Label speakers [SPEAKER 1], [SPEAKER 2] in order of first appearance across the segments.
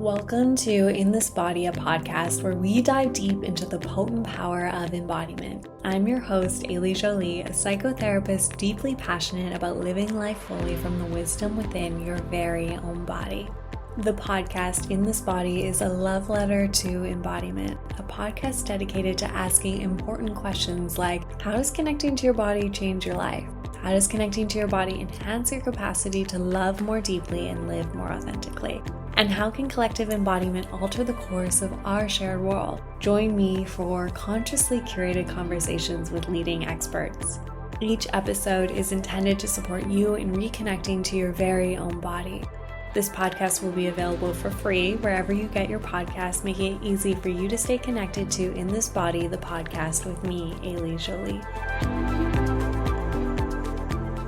[SPEAKER 1] Welcome to In This Body, a podcast where we dive deep into the potent power of embodiment. I'm your host, Ailey Jolie, a psychotherapist deeply passionate about living life fully from the wisdom within your very own body. The podcast In This Body is a love letter to embodiment, a podcast dedicated to asking important questions like, how does connecting to your body change your life? How does connecting to your body enhance your capacity to love more deeply and live more authentically? And how can collective embodiment alter the course of our shared world? Join me for consciously curated conversations with leading experts. Each episode is intended to support you in reconnecting to your very own body. This podcast will be available for free wherever you get your podcasts, making it easy for you to stay connected to In This Body, the podcast with me, Ailey Jolie.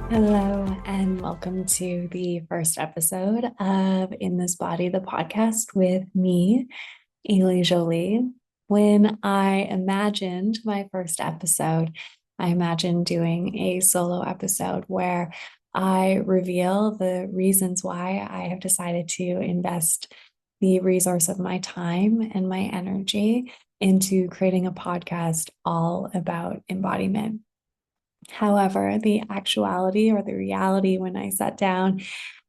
[SPEAKER 1] Hello, and welcome to the first episode of In This Body, the podcast with me, Ailey Jolie. When I imagined my first episode, I imagined doing a solo episode where I reveal the reasons why I have decided to invest the resource of my time and my energy into creating a podcast all about embodiment. However, the actuality or the reality when I sat down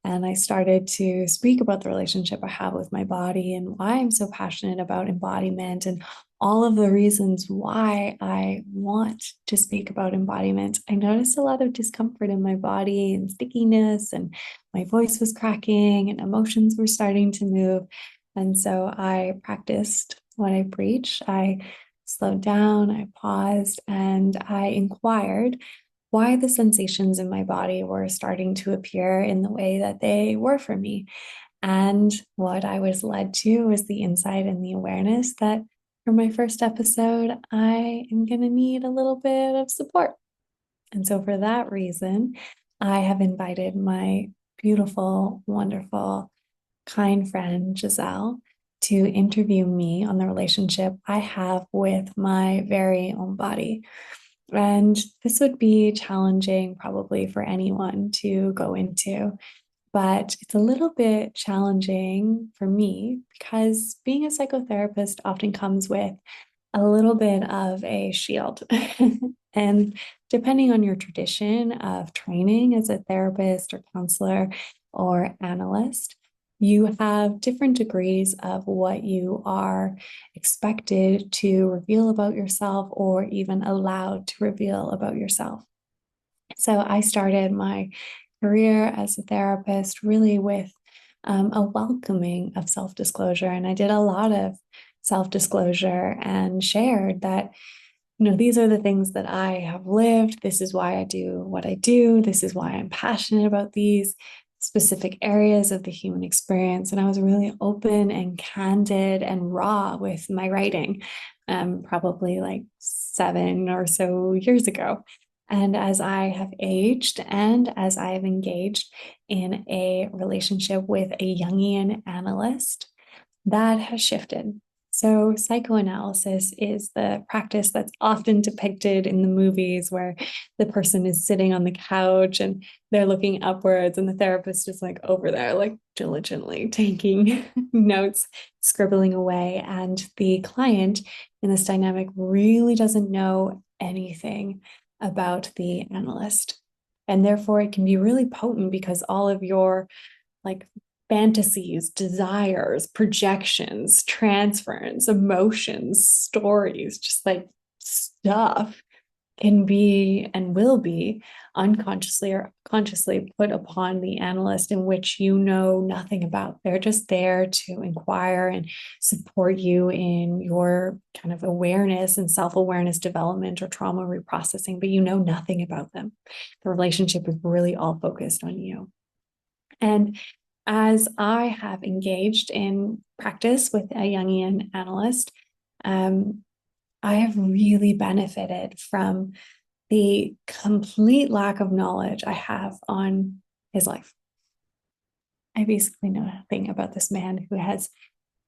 [SPEAKER 1] and I started to speak about the relationship I have with my body and why I'm so passionate about embodiment and all of the reasons why I want to speak about embodiment, I noticed a lot of discomfort in my body and stickiness, and my voice was cracking and emotions were starting to move. And so I practiced what I preach. I slowed down, I paused, and I inquired why the sensations in my body were starting to appear in the way that they were for me. And what I was led to was the insight and the awareness that for my first episode, I am going to need a little bit of support. And so for that reason, I have invited my beautiful, wonderful, kind friend, Giselle, to interview me on the relationship I have with my very own body. And this would be challenging probably for anyone to go into, but it's a little bit challenging for me because being a psychotherapist often comes with a little bit of a shield. And depending on your tradition of training as a therapist or counselor or analyst, you have different degrees of what you are expected to reveal about yourself or even allowed to reveal about yourself. So I started my career as a therapist really with a welcoming of self-disclosure. And I did a lot of self-disclosure and shared that, these are the things that I have lived. This is why I do what I do. This is why I'm passionate about these specific areas of the human experience. And I was really open and candid and raw with my writing, probably like 7 or so years ago. And as I have aged and as I have engaged in a relationship with a Jungian analyst, that has shifted. So psychoanalysis is the practice that's often depicted in the movies where the person is sitting on the couch and they're looking upwards and the therapist is like over there, like diligently taking notes, scribbling away. And the client in this dynamic really doesn't know anything about the analyst. And therefore it can be really potent because all of your fantasies, desires, projections, transference, emotions, stories, just stuff can be and will be unconsciously or consciously put upon the analyst in which you know nothing about. They're just there to inquire and support you in your kind of awareness and self-awareness development or trauma reprocessing, but you know nothing about them. The relationship is really all focused on you. And as I have engaged in practice with a Jungian analyst, I have really benefited from the complete lack of knowledge I have on his life. I basically know nothing about this man who has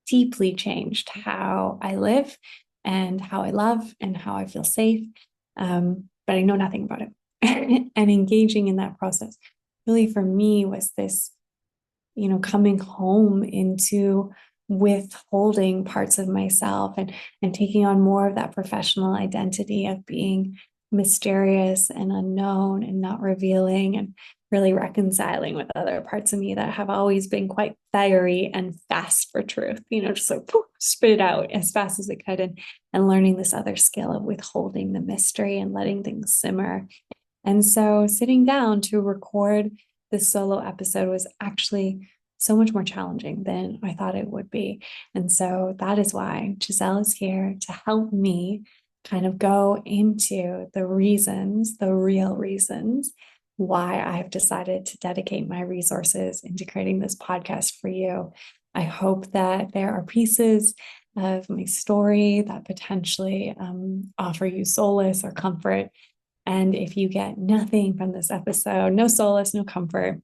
[SPEAKER 1] deeply changed how I live and how I love and how I feel safe, but I know nothing about it. And engaging in that process really for me was this coming home into withholding parts of myself and taking on more of that professional identity of being mysterious and unknown and not revealing, and really reconciling with other parts of me that have always been quite fiery and fast for truth, just like poof, spit it out as fast as it could, and learning this other skill of withholding the mystery and letting things simmer. And so sitting down to record this solo episode was actually so much more challenging than I thought it would be. And so that is why Giselle is here to help me kind of go into the reasons, the real reasons why I've decided to dedicate my resources into creating this podcast for you. I hope that there are pieces of my story that potentially offer you solace or comfort. And if you get nothing from this episode, no solace, no comfort,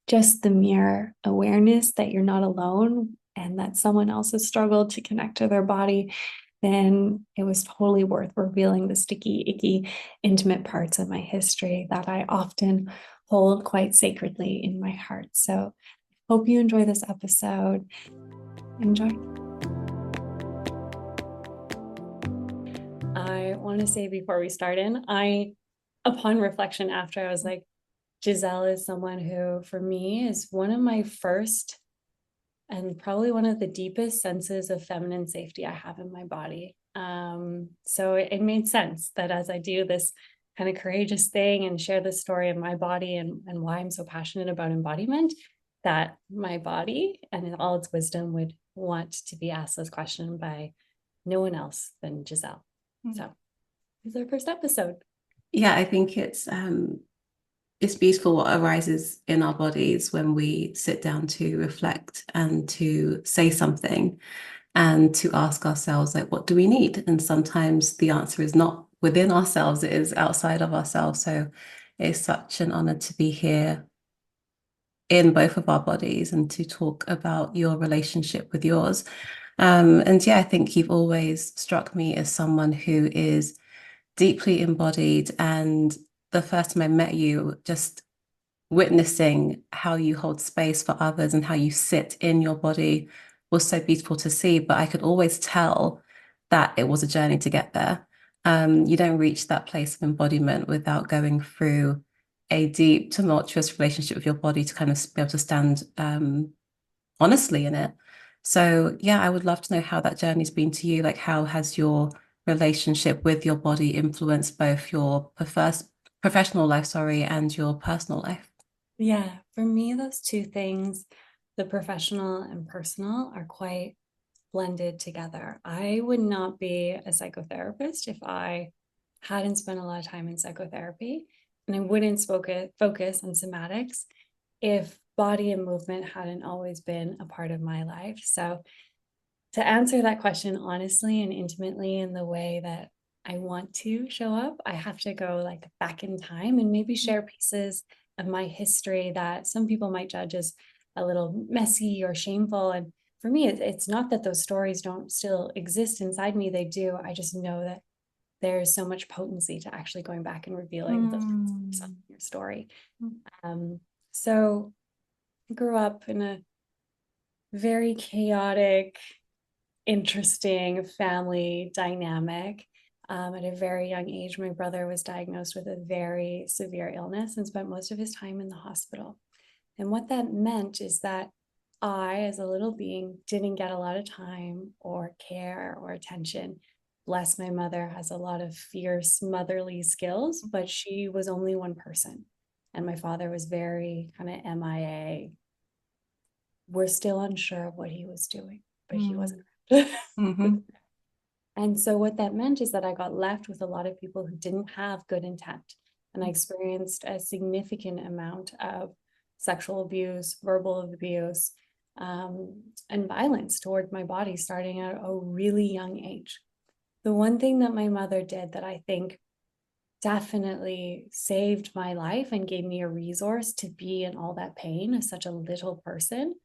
[SPEAKER 1] just the mere awareness that you're not alone and that someone else has struggled to connect to their body, then it was totally worth revealing the sticky, icky, intimate parts of my history that I often hold quite sacredly in my heart. So hope you enjoy this episode. Enjoy. I want to say before we start upon reflection after, I was like, Giselle is someone who, for me, is one of my first and probably one of the deepest senses of feminine safety I have in my body. So it made sense that as I do this kind of courageous thing and share the story of my body and why I'm so passionate about embodiment, that my body and in all its wisdom would want to be asked this question by no one else than Giselle. So this is our first episode.
[SPEAKER 2] Yeah, I think it's beautiful what arises in our bodies when we sit down to reflect and to say something and to ask ourselves, like, what do we need? And sometimes the answer is not within ourselves, it is outside of ourselves. So it's such an honor to be here in both of our bodies and to talk about your relationship with yours. And yeah, I think you've always struck me as someone who is deeply embodied. And the first time I met you, just witnessing how you hold space for others and how you sit in your body was so beautiful to see. But I could always tell that it was a journey to get there. You don't reach that place of embodiment without going through a deep, tumultuous relationship with your body to kind of be able to stand honestly in it. So yeah, I would love to know how that journey's been to you. Like, how has your relationship with your body influenced both your professional life, and your personal life?
[SPEAKER 1] Yeah, for me, those two things, the professional and personal, are quite blended together. I would not be a psychotherapist if I hadn't spent a lot of time in psychotherapy, and I wouldn't focus on somatics if body and movement hadn't always been a part of my life. So to answer that question honestly and intimately in the way that I want to show up, I have to go like back in time and maybe share pieces of my history that some people might judge as a little messy or shameful. And for me, it's not that those stories don't still exist inside me. They do. I just know that there's so much potency to actually going back and revealing the your story. So I grew up in a very chaotic, interesting family dynamic. At a very young age, my brother was diagnosed with a very severe illness and spent most of his time in the hospital. And what that meant is that I, as a little being, didn't get a lot of time or care or attention. Bless my mother, has a lot of fierce motherly skills, but she was only one person. And my father was very kind of MIA. We're still unsure of what he was doing, but he wasn't. And so what that meant is that I got left with a lot of people who didn't have good intent. And I experienced a significant amount of sexual abuse, verbal abuse, and violence toward my body starting at a really young age. The one thing that my mother did that I think definitely saved my life and gave me a resource to be in all that pain as such a little person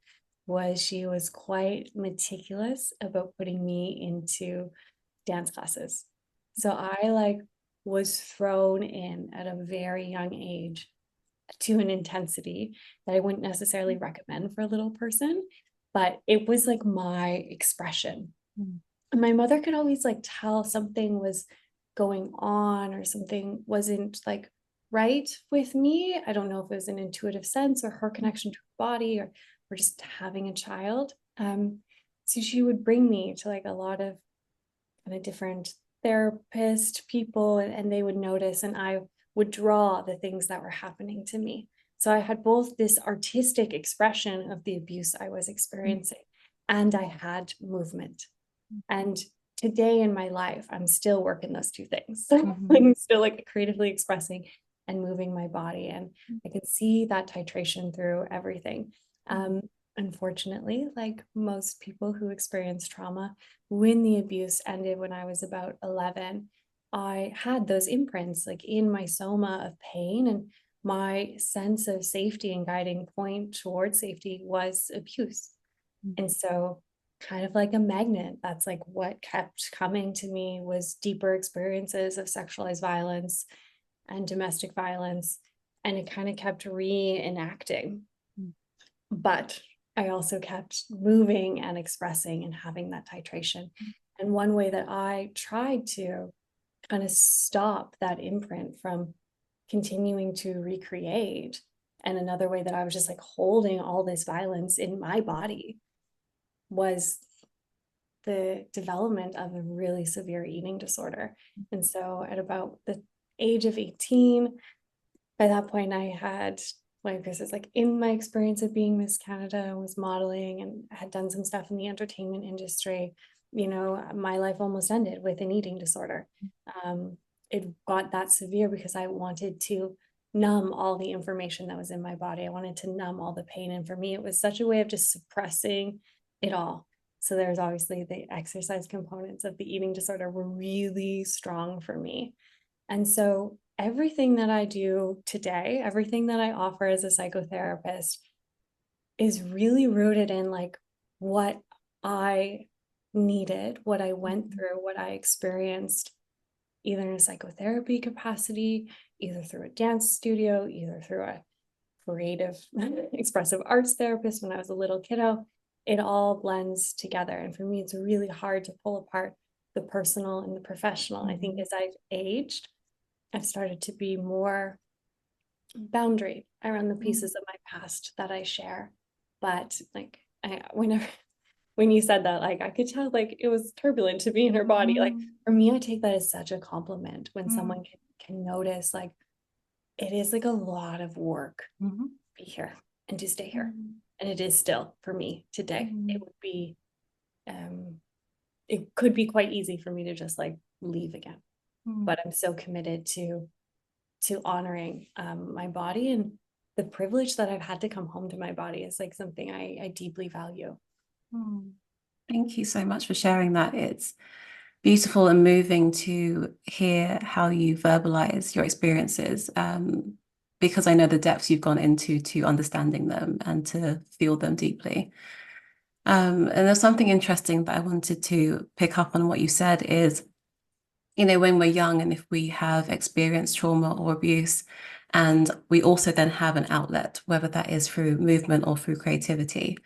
[SPEAKER 1] was she was quite meticulous about putting me into dance classes. So I was thrown in at a very young age to an intensity that I wouldn't necessarily recommend for a little person, but it was like my expression. And my mother could always like tell something was going on or something wasn't like right with me. I don't know if it was an intuitive sense or her connection to her body or just having a child. So she would bring me to like a lot of kind of different therapist people, and they would notice, and I would draw the things that were happening to me. So I had both this artistic expression of the abuse I was experiencing, and I had movement. And today in my life, I'm still working those two things. I'm still like creatively expressing and moving my body. And I can see that titration through everything. Unfortunately, like most people who experience trauma, when the abuse ended when I was about 11, I had those imprints like in my soma of pain, and my sense of safety and guiding point towards safety was abuse. And so kind of like a magnet, that's like what kept coming to me was deeper experiences of sexualized violence and domestic violence. And it kind of kept reenacting. But I also kept moving and expressing and having that titration. And one way that I tried to kind of stop that imprint from continuing to recreate, and another way that I was just like holding all this violence in my body, was the development of a really severe eating disorder. And so at about the age of 18, by that point I had, like, this is like in my experience of being Miss Canada, I was modeling and had done some stuff in the entertainment industry. You know, my life almost ended with an eating disorder. It got that severe because I wanted to numb all the information that was in my body. I wanted to numb all the pain. And for me, it was such a way of just suppressing it all. So there's obviously the exercise components of the eating disorder were really strong for me. And so everything that I do today, everything that I offer as a psychotherapist is really rooted in like what I needed, what I went through, what I experienced, either in a psychotherapy capacity, either through a dance studio, either through a creative expressive arts therapist when I was a little kiddo. It all blends together. And for me, it's really hard to pull apart the personal and the professional. I think as I've aged, I've started to be more boundary around the pieces of my past that I share. But like, whenever when you said that, like I could tell like it was turbulent to be in her body. Like for me, I take that as such a compliment when someone can notice like it is like a lot of work to be here and to stay here. And it is still for me today. It would be it could be quite easy for me to just like leave again. But I'm so committed to honoring my body, and the privilege that I've had to come home to my body is like something I deeply value.
[SPEAKER 2] Thank you so much for sharing that. It's beautiful and moving to hear how you verbalize your experiences, because I know the depths you've gone into to understanding them and to feel them deeply. And there's something interesting that I wanted to pick up on what you said is, you know, when we're young and if we have experienced trauma or abuse, and we also then have an outlet, whether that is through movement or through creativity.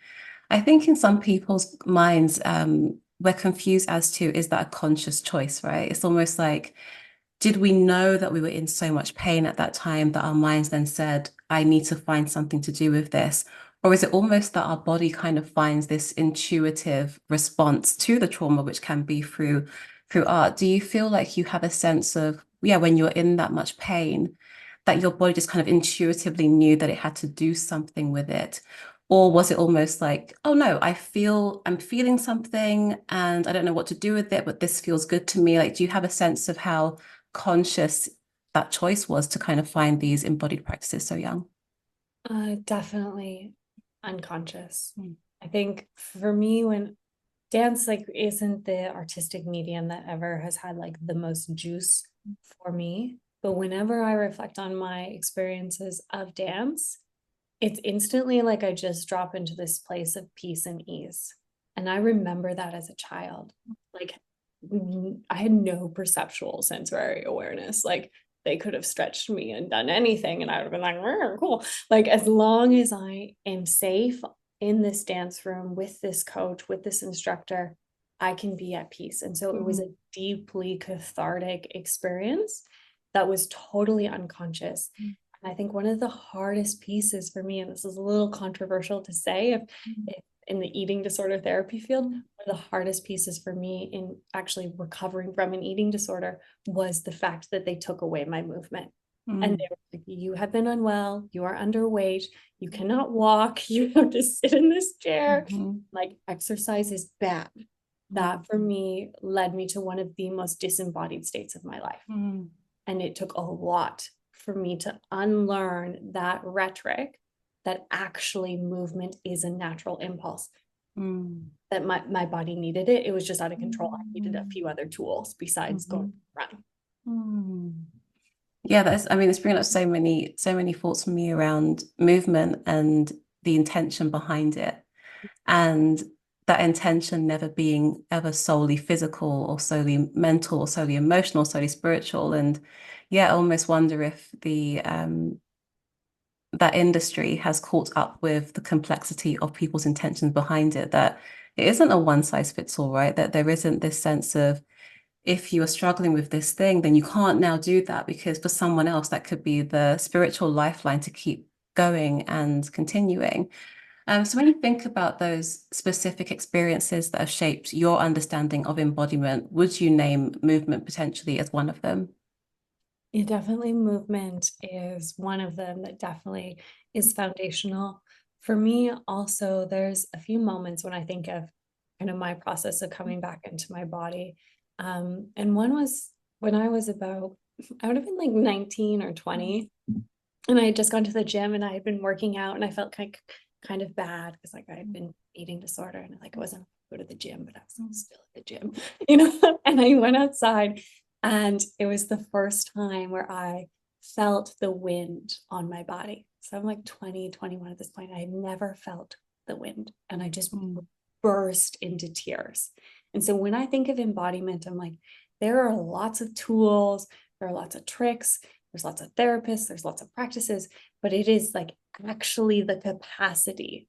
[SPEAKER 2] I think in some people's minds, we're confused as to, is that a conscious choice, right? It's almost like, did we know that we were in so much pain at that time that our minds then said, I need to find something to do with this? Or is it almost that our body kind of finds this intuitive response to the trauma, which can be through art? Do you feel like you have a sense of, yeah, when you're in that much pain, that your body just kind of intuitively knew that it had to do something with it? Or was it almost like, oh no, I'm feeling something and I don't know what to do with it, but this feels good to me? Like, do you have a sense of how conscious that choice was to kind of find these embodied practices so young?
[SPEAKER 1] Definitely unconscious. I think for me, when dance like isn't the artistic medium that ever has had like the most juice for me, but whenever I reflect on my experiences of dance, it's instantly like I just drop into this place of peace and ease. And I remember that as a child. Like I had no perceptual sensory awareness. Like they could have stretched me and done anything, and I would have been like, cool. Like as long as I am safe in this dance room with this coach, with this instructor, I can be at peace. And so it was a deeply cathartic experience that was totally unconscious. And I think one of the hardest pieces for me, and this is a little controversial to say, if in the eating disorder therapy field, one of the hardest pieces for me in actually recovering from an eating disorder was the fact that they took away my movement. And they were like, you have been unwell, you are underweight, you cannot walk, you have to sit in this chair. Like, exercise is bad. That for me led me to one of the most disembodied states of my life. And it took a lot for me to unlearn that rhetoric that actually movement is a natural impulse. That my body needed it. It was just out of control. I needed a few other tools besides going run.
[SPEAKER 2] Yeah, it's bringing up so many thoughts for me around movement and the intention behind it. And that intention never being ever solely physical or solely mental or solely emotional, solely spiritual. And yeah, I almost wonder if that industry has caught up with the complexity of people's intentions behind it, that it isn't a one size fits all, right? That there isn't this sense of, if you are struggling with this thing, then you can't now do that, because for someone else, that could be the spiritual lifeline to keep going and continuing. So when you think about those specific experiences that have shaped your understanding of embodiment, would you name movement potentially as one of them?
[SPEAKER 1] Yeah, definitely movement is one of them that definitely is foundational. For me, also, there's a few moments when I think of kind of my process of coming back into my body. And one was when I was about, I would have been like 19 or 20. And I had just gone to the gym and I had been working out, and I felt kind of bad because like I had been eating disorder, and like I wasn't go to the gym, but I was still at the gym, and I went outside, and it was the first time where I felt the wind on my body. So I'm like 20, 21 at this point. I had never felt the wind, and I just burst into tears. And so when I think of embodiment, I'm like, there are lots of tools, there are lots of tricks, there's lots of therapists, there's lots of practices, but it is like actually the capacity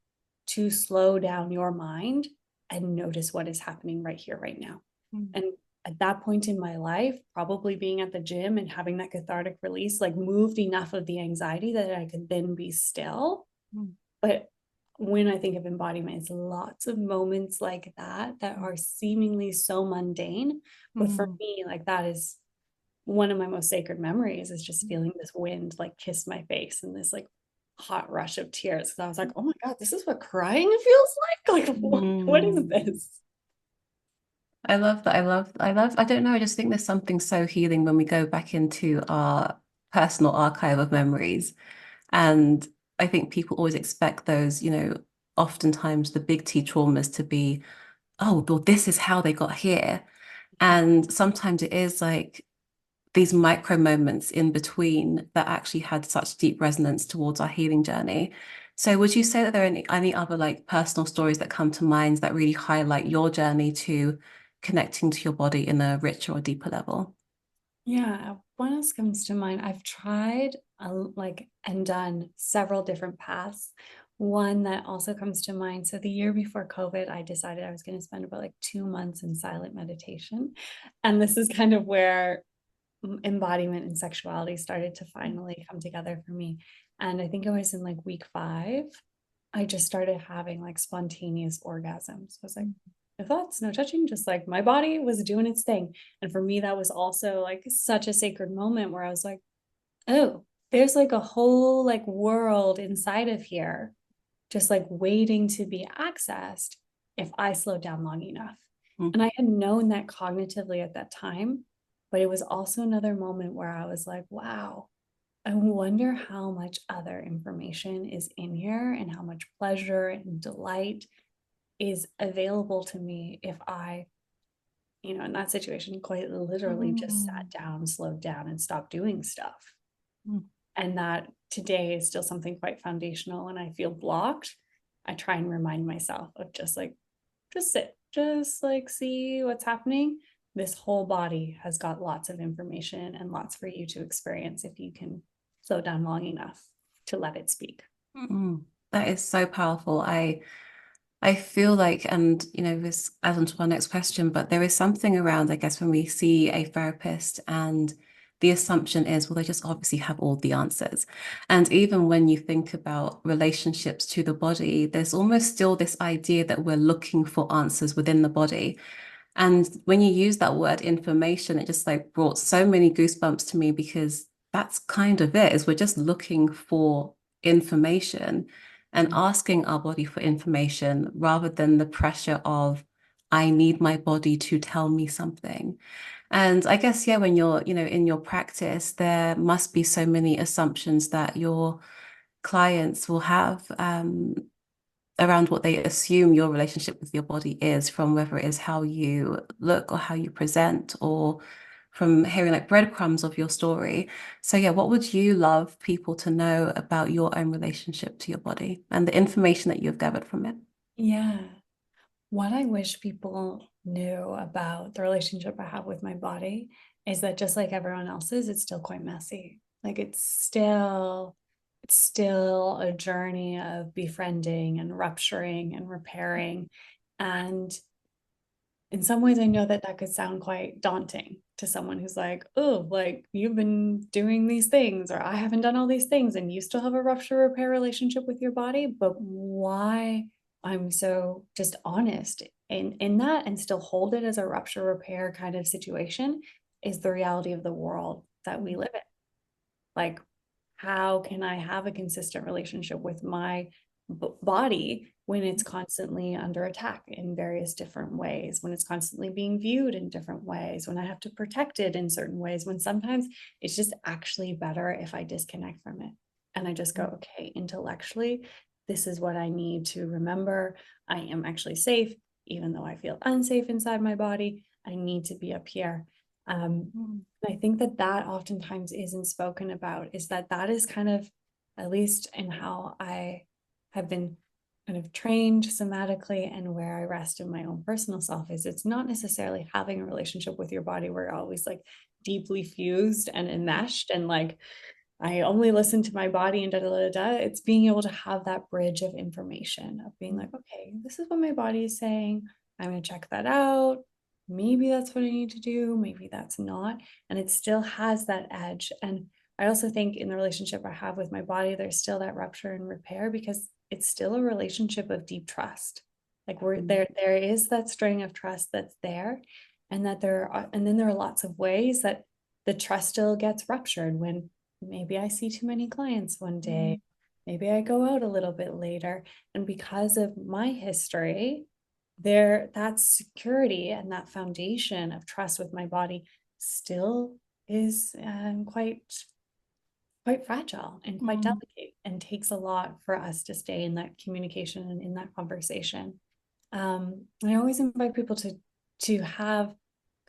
[SPEAKER 1] to slow down your mind and notice what is happening right here, right now. And at that point in my life, probably being at the gym and having that cathartic release, like, moved enough of the anxiety that I could then be still. But when I think of embodiment, it's lots of moments like that are seemingly so mundane. But for me, like, that is one of my most sacred memories, is just feeling this wind like kiss my face and this like hot rush of tears. Because I was like, oh my God, this is what crying feels like. Like, what is this?
[SPEAKER 2] I love that. I don't know. I just think there's something so healing when we go back into our personal archive of memories. And I think people always expect those, oftentimes the big T traumas to be, oh, well, this is how they got here. And sometimes it is like these micro moments in between that actually had such deep resonance towards our healing journey. So would you say that there are any other like personal stories that come to mind that really highlight your journey to connecting to your body in a richer or deeper level?
[SPEAKER 1] Yeah, what else comes to mind? I've tried and done several different paths. One that also comes to mind. So the year before COVID, I decided I was going to spend about like 2 months in silent meditation. And this is kind of where embodiment and sexuality started to finally come together for me. And I think it was in like week 5, I just started having like spontaneous orgasms. I was like, no thoughts, no touching, just like my body was doing its thing. And for me, that was also like such a sacred moment where I was like, oh, there's like a whole like world inside of here, just like waiting to be accessed if I slowed down long enough. And I had known that cognitively at that time, but it was also another moment where I was like, wow, I wonder how much other information is in here and how much pleasure and delight is available to me if I, in that situation, quite literally just sat down, slowed down, and stopped doing stuff. And that today is still something quite foundational. When I feel blocked, I try and remind myself of just sit, just like see what's happening. This whole body has got lots of information and lots for you to experience if you can slow down long enough to let it speak.
[SPEAKER 2] That is so powerful. I feel like, and this adds on to our next question, but there is something around, I guess, when we see a therapist and the assumption is, well, they just obviously have all the answers. And even when you think about relationships to the body, there's almost still this idea that we're looking for answers within the body. And when you use that word information, it just like brought so many goosebumps to me because that's kind of it, is we're just looking for information and asking our body for information rather than the pressure of, I need my body to tell me something. And I guess, yeah, when you're, in your practice, there must be so many assumptions that your clients will have around what they assume your relationship with your body is, from whether it is how you look or how you present, or from hearing like breadcrumbs of your story. So yeah, what would you love people to know about your own relationship to your body and the information that you've gathered from it?
[SPEAKER 1] Yeah. What I wish people knew about the relationship I have with my body is that just like everyone else's, it's still quite messy. Like it's still a journey of befriending and rupturing and repairing. And in some ways, I know that that could sound quite daunting to someone who's like, oh, like you've been doing these things, or I haven't done all these things, and you still have a rupture repair relationship with your body. But why I'm so just honest in that and still hold it as a rupture repair kind of situation is the reality of the world that we live in. Like, how can I have a consistent relationship with my body when it's constantly under attack in various different ways, when it's constantly being viewed in different ways, when I have to protect it in certain ways, when sometimes it's just actually better if I disconnect from it and I just go, okay, intellectually, this is what I need to remember. I am actually safe, even though I feel unsafe inside my body. I need to be up here. I think that that oftentimes isn't spoken about, is that that is kind of, at least in how I have been kind of trained somatically and where I rest in my own personal self, is it's not necessarily having a relationship with your body where you're always like deeply fused and enmeshed and like I only listen to my body and da da da da. It's being able to have that bridge of information of being like, okay, this is what my body is saying. I'm going to check that out. Maybe that's what I need to do. Maybe that's not. And it still has that edge. And I also think in the relationship I have with my body, there's still that rupture and repair because it's still a relationship of deep trust. Like we're there is that string of trust that's there. And that there are, and then there are lots of ways that the trust still gets ruptured when maybe I see too many clients one day. Maybe I go out a little bit later. And because of my history, there that security and that foundation of trust with my body still is quite fragile and quite delicate and takes a lot for us to stay in that communication and in that conversation. I always invite people to have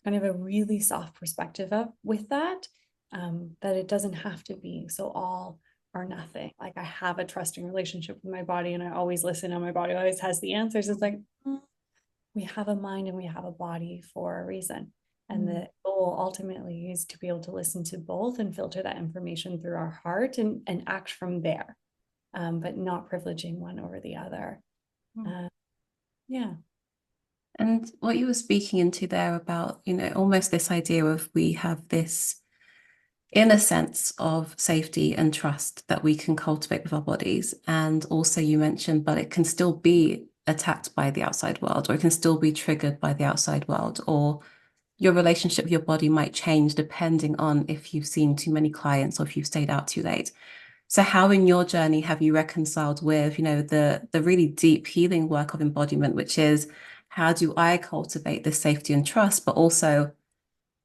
[SPEAKER 1] kind of a really soft perspective of with that, that it doesn't have to be so all or nothing. Like I have a trusting relationship with my body and I always listen and my body always has the answers. It's like, we have a mind and we have a body for a reason. And the goal ultimately is to be able to listen to both and filter that information through our heart and act from there, but not privileging one over the other. Yeah.
[SPEAKER 2] And what you were speaking into there about, almost this idea of we have this inner sense of safety and trust that we can cultivate with our bodies. And also you mentioned, but it can still be attacked by the outside world, or it can still be triggered by the outside world, or your relationship with your body might change depending on if you've seen too many clients or if you've stayed out too late. So how in your journey have you reconciled with, the really deep healing work of embodiment, which is how do I cultivate this safety and trust, but also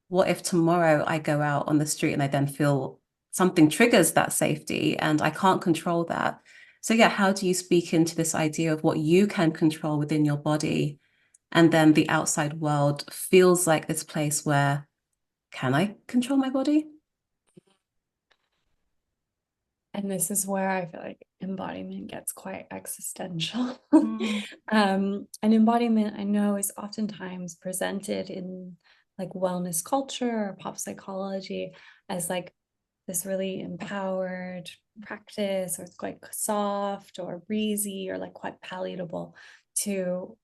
[SPEAKER 2] what if tomorrow I go out on the street and I then feel something triggers that safety and I can't control that? So yeah, how do you speak into this idea of what you can control within your body, and then the outside world feels like this place where, can I control my body?
[SPEAKER 1] And this is where I feel like embodiment gets quite existential.
[SPEAKER 2] Mm.
[SPEAKER 1] An embodiment I know is oftentimes presented in like wellness culture or pop psychology as like this really empowered practice, or it's quite soft or breezy or like quite palatable to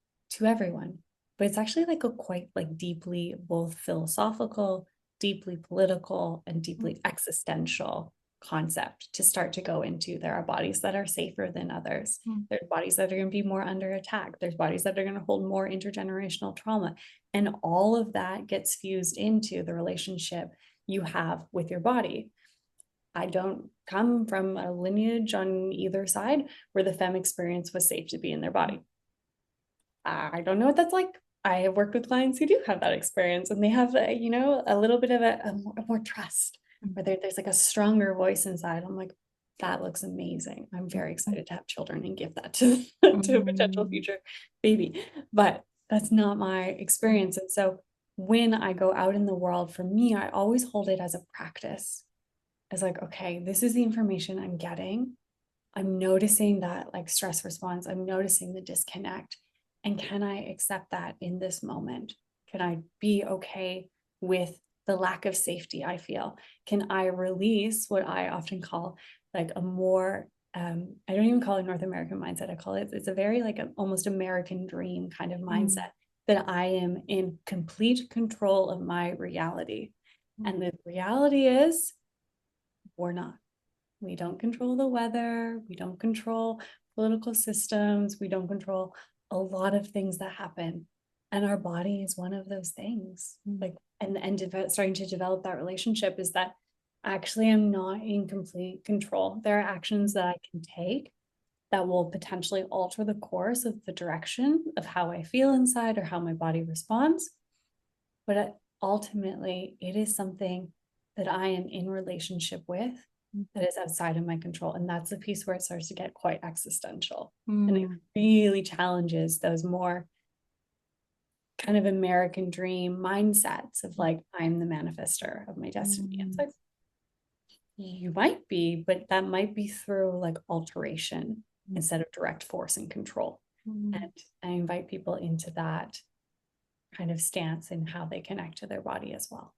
[SPEAKER 1] everyone. But it's actually like a quite like deeply both philosophical, deeply political, and deeply existential concept to start to go into. There are bodies that are safer than others. There's bodies that are going to be more under attack. There's bodies that are going to hold more intergenerational trauma. And all of that gets fused into the relationship you have with your body. I don't come from a lineage on either side where the femme experience was safe to be in their body. I don't know what that's like. I have worked with clients who do have that experience, and they have, a little bit of a more trust, where there's like a stronger voice inside. I'm like, that looks amazing. I'm very excited to have children and give that to a potential future baby. But that's not my experience. And so when I go out in the world, for me, I always hold it as a practice, as like, okay, this is the information I'm getting. I'm noticing that like stress response. I'm noticing the disconnect. And can I accept that in this moment? Can I be okay with the lack of safety I feel? Can I release what I often call like a more, I don't even call it North American mindset. I call it, it's a very like an almost American dream kind of mindset, that I am in complete control of my reality. And the reality is, we're not. We don't control the weather. We don't control political systems. We don't control a lot of things that happen. And our body is one of those things. Like, starting to develop that relationship is that actually I'm not in complete control. There are actions that I can take that will potentially alter the course of the direction of how I feel inside or how my body responds. But ultimately, it is something that I am in relationship with that is outside of my control. And that's the piece where it starts to get quite existential. And it really challenges those more kind of American dream mindsets of like, I'm the manifester of my destiny. It's like, you might be, but that might be through like alteration instead of direct force and control. And I invite people into that kind of stance in how they connect to their body as well.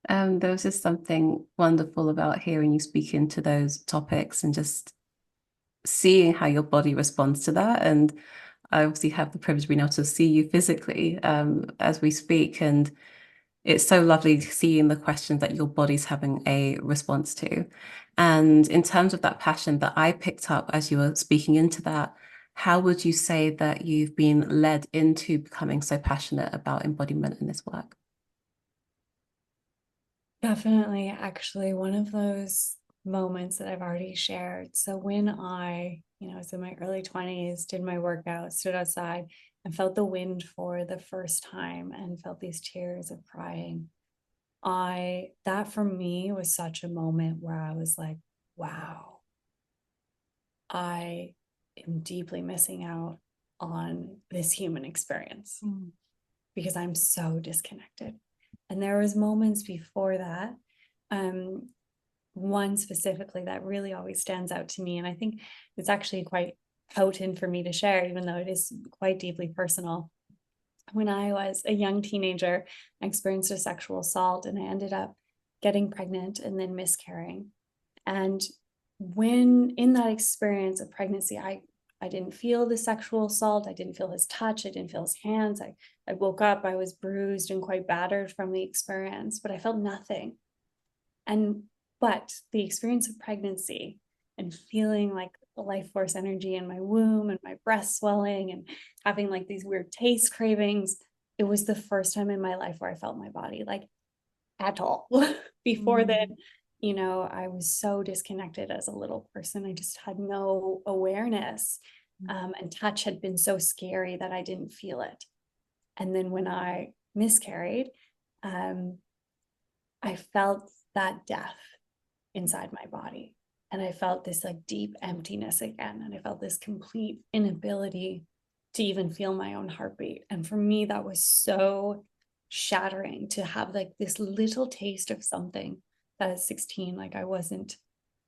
[SPEAKER 2] There was just something wonderful about hearing you speak into those topics and just seeing how your body responds to that. And I obviously have the privilege of being able to see you physically as we speak. And it's so lovely seeing the questions that your body's having a response to. And in terms of that passion that I picked up as you were speaking into that, how would you say that you've been led into becoming so passionate about embodiment in this work?
[SPEAKER 1] Definitely, actually, one of those moments that I've already shared. So when I, was in my early 20s, did my workout, stood outside and felt the wind for the first time and felt these tears of crying. That for me was such a moment where I was like, wow, I am deeply missing out on this human experience because I'm so disconnected. And there was moments before that, one specifically that really always stands out to me. And I think it's actually quite potent for me to share, even though it is quite deeply personal. When I was a young teenager, I experienced a sexual assault and I ended up getting pregnant and then miscarrying. And when in that experience of pregnancy, I didn't feel the sexual assault. I didn't feel his touch. I didn't feel his hands. I woke up, I was bruised and quite battered from the experience, but I felt nothing. But the experience of pregnancy and feeling like the life force energy in my womb and my breast swelling and having like these weird taste cravings, it was the first time in my life where I felt my body like at all. Before then, I was so disconnected as a little person. I just had no awareness. And touch had been so scary that I didn't feel it. And then when I miscarried, I felt that death inside my body. And I felt this like deep emptiness again. And I felt this complete inability to even feel my own heartbeat. And for me, that was so shattering to have like this little taste of something that at 16, like I wasn't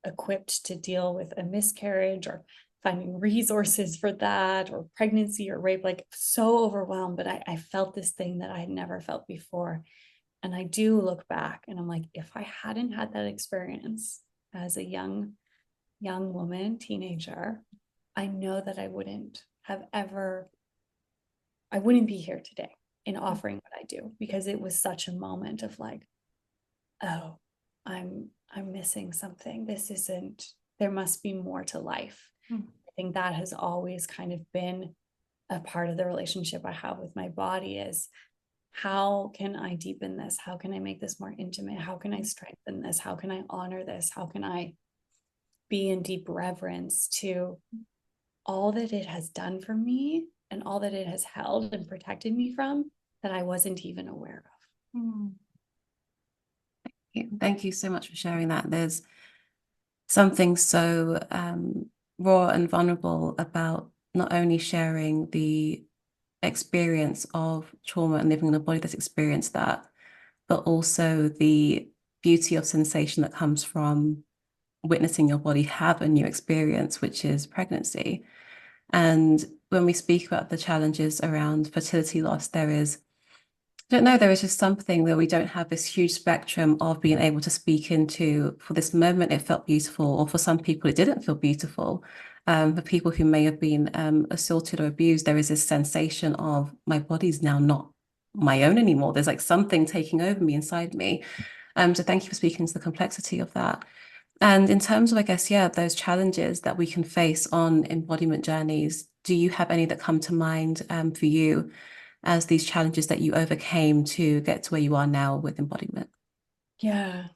[SPEAKER 1] equipped to deal with a miscarriage or finding resources for that or pregnancy or rape, like so overwhelmed. But I felt this thing that I had never felt before. And I do look back and I'm like, if I hadn't had that experience as a young woman, teenager, I know that I wouldn't be here today in offering what I do, because it was such a moment of like, oh, I'm missing something. There must be more to life. I think that has always kind of been a part of the relationship I have with my body is, how can I deepen this? How can I make this more intimate? How can I strengthen this? How can I honor this? How can I be in deep reverence to all that it has done for me and all that it has held and protected me from that I wasn't even aware of.
[SPEAKER 2] Thank you so much for sharing that. There's something so raw and vulnerable about not only sharing the experience of trauma and living in a body that's experienced that, but also the beauty of sensation that comes from witnessing your body have a new experience, which is pregnancy. And when we speak about the challenges around fertility loss, there is just something that we don't have this huge spectrum of being able to speak into. For this moment, it felt beautiful, or for some people, it didn't feel beautiful. For people who may have been assaulted or abused, there is this sensation of my body's now not my own anymore. There's like something taking over me inside me. So thank you for speaking to the complexity of that. And in terms of, I guess, yeah, those challenges that we can face on embodiment journeys, do you have any that come to mind for you as these challenges that you overcame to get to where you are now with embodiment?
[SPEAKER 1] Yeah,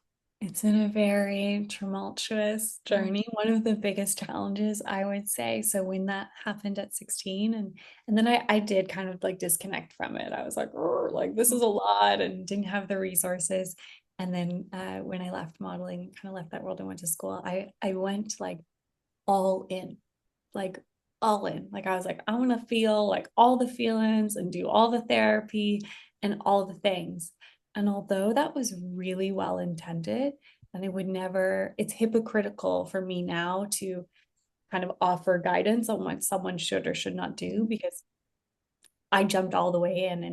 [SPEAKER 1] it's been a very tumultuous journey. One of the biggest challenges, I would say. So when that happened at 16, and then I did kind of like disconnect from it. I was like this is a lot, and didn't have the resources. And then when I left modeling, kind of left that world and went to school, I went like all in, like all in. Like I was like, I want to feel like all the feelings and do all the therapy and all the things. And although that was really well intended, and it's hypocritical for me now to kind of offer guidance on what someone should or should not do, because I jumped all the way in,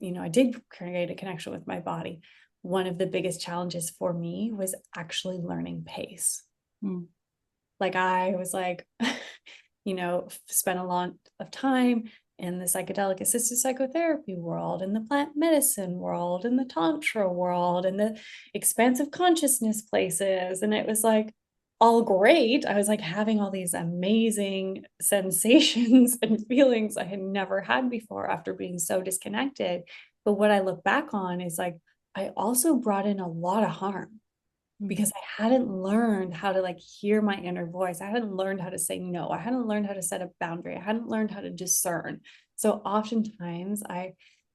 [SPEAKER 1] and I did create a connection with my body. One of the biggest challenges for me was actually learning pace. Like I was like, spent a lot of time in the psychedelic assisted psychotherapy world, in the plant medicine world, in the tantra world, in the expansive consciousness places. And it was like all great. I was like having all these amazing sensations and feelings I had never had before after being so disconnected. But what I look back on is like, I also brought in a lot of harm, because I hadn't learned how to like hear my inner voice. I hadn't learned how to say no. I hadn't learned how to set a boundary. I hadn't learned how to discern. So oftentimes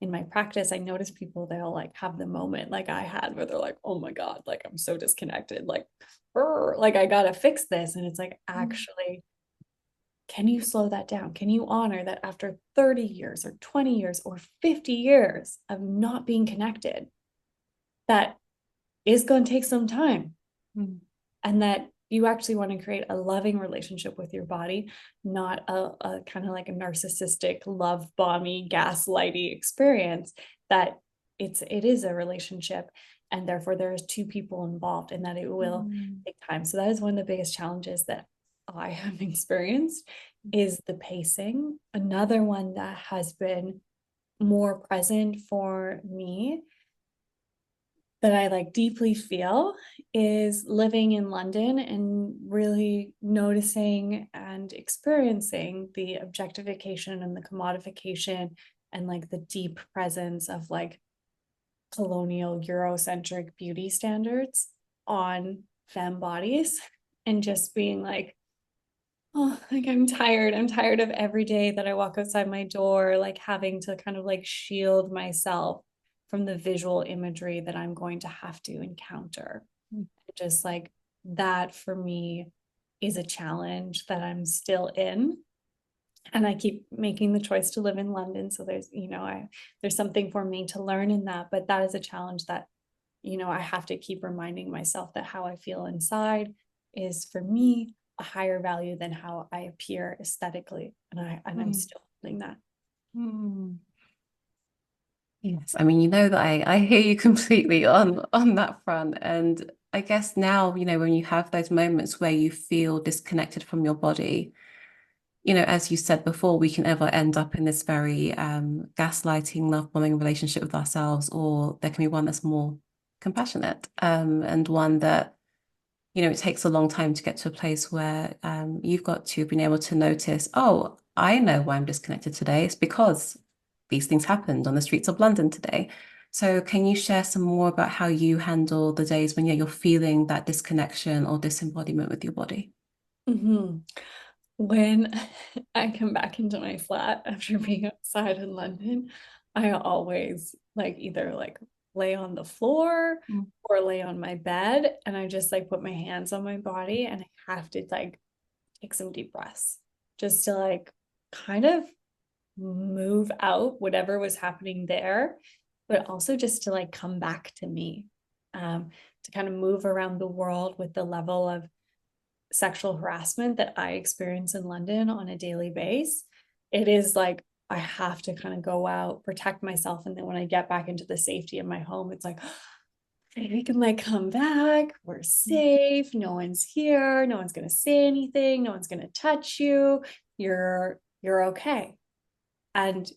[SPEAKER 1] in my practice, I notice people, they'll like have the moment like I had where they're like, oh my God, like I'm so disconnected. Like I gotta fix this. And it's like, actually, can you slow that down? Can you honor that after 30 years or 20 years or 50 years of not being connected, that is going to take some time, and that you actually want to create a loving relationship with your body, not a kind of like a narcissistic, love bomby, gaslighty experience, that it is a relationship, and therefore there's two people involved, and that it will take time. So that is one of the biggest challenges that I have experienced, is the pacing. Another one that has been more present for me, that I like deeply feel, is living in London and really noticing and experiencing the objectification and the commodification and like the deep presence of like colonial Eurocentric beauty standards on femme bodies, and just being like, oh, like I'm tired. I'm tired of every day that I walk outside my door, like having to kind of like shield myself from the visual imagery that I'm going to have to encounter. Just like that for me is a challenge that I'm still in. And I keep making the choice to live in London. So there's something for me to learn in that. But that is a challenge that, I have to keep reminding myself that how I feel inside is, for me, a higher value than how I appear aesthetically. And I'm still holding that.
[SPEAKER 2] Yes, I mean, that I hear you completely on that front. And I guess now, when you have those moments where you feel disconnected from your body, as you said before, we can ever end up in this very gaslighting, love bombing relationship with ourselves, or there can be one that's more compassionate, and one that, it takes a long time to get to a place where you've got to been able to notice, oh, I know why I'm disconnected today. It's because these things happened on the streets of London today. So can you share some more about how you handle the days when, you're feeling that disconnection or disembodiment with your body?
[SPEAKER 1] Hmm. When I come back into my flat after being outside in London, I always like either like lay on the floor
[SPEAKER 2] Mm.
[SPEAKER 1] or lay on my bed, and I just like put my hands on my body, and I have to like take some deep breaths just to like kind of move out whatever was happening there, but also just to like come back to me, to kind of move around the world with the level of sexual harassment that I experience in London on a daily basis. It is like I have to kind of go out, protect myself. And then when I get back into the safety of my home, it's like, we can like come back. We're safe. No one's here. No one's going to say anything. No one's going to touch you. You're okay. And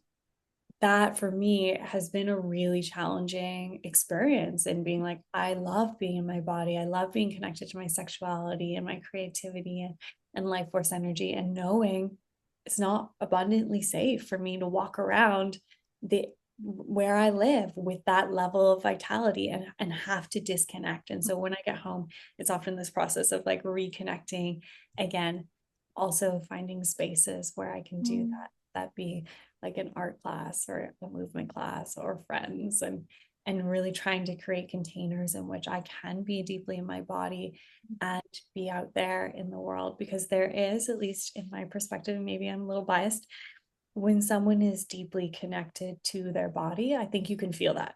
[SPEAKER 1] that for me has been a really challenging experience, and being like, I love being in my body. I love being connected to my sexuality and my creativity and life force energy, and knowing it's not abundantly safe for me to walk around the where I live with that level of vitality, and have to disconnect. And so when I get home, it's often this process of like reconnecting again, also finding spaces where I can do
[SPEAKER 2] Mm.
[SPEAKER 1] that be like an art class or a movement class or friends, and really trying to create containers in which I can be deeply in my body and be out there in the world. Because there is, at least in my perspective, and maybe I'm a little biased, when someone is deeply connected to their body, I think you can feel that.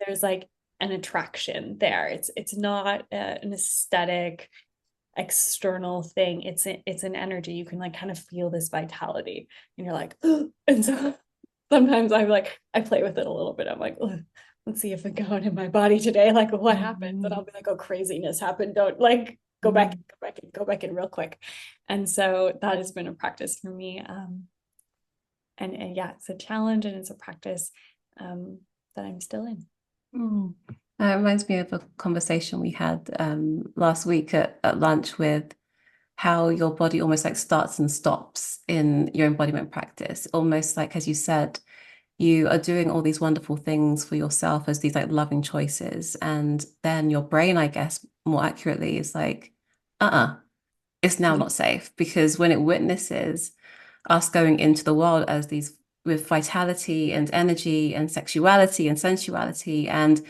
[SPEAKER 1] There's like an attraction there. It's not an aesthetic external thing. It's an energy. You can like kind of feel this vitality, and you're like, "Ugh." And so sometimes I play with it a little bit. I'm like, "Ugh, let's see if it's going in my body today. Like what happens?" And I'll be like, oh, craziness happened. Don't like go back in real quick. And so that has been a practice for me. And yeah, it's a challenge and it's a practice um, that I'm still in.
[SPEAKER 2] Mm. It reminds me of a conversation we had last week at lunch, with how your body almost like starts and stops in your embodiment practice. Almost like, as you said, you are doing all these wonderful things for yourself as these like loving choices. And then your brain, I guess, more accurately, is like, it's now not safe, because when it witnesses us going into the world as these, with vitality and energy and sexuality and sensuality and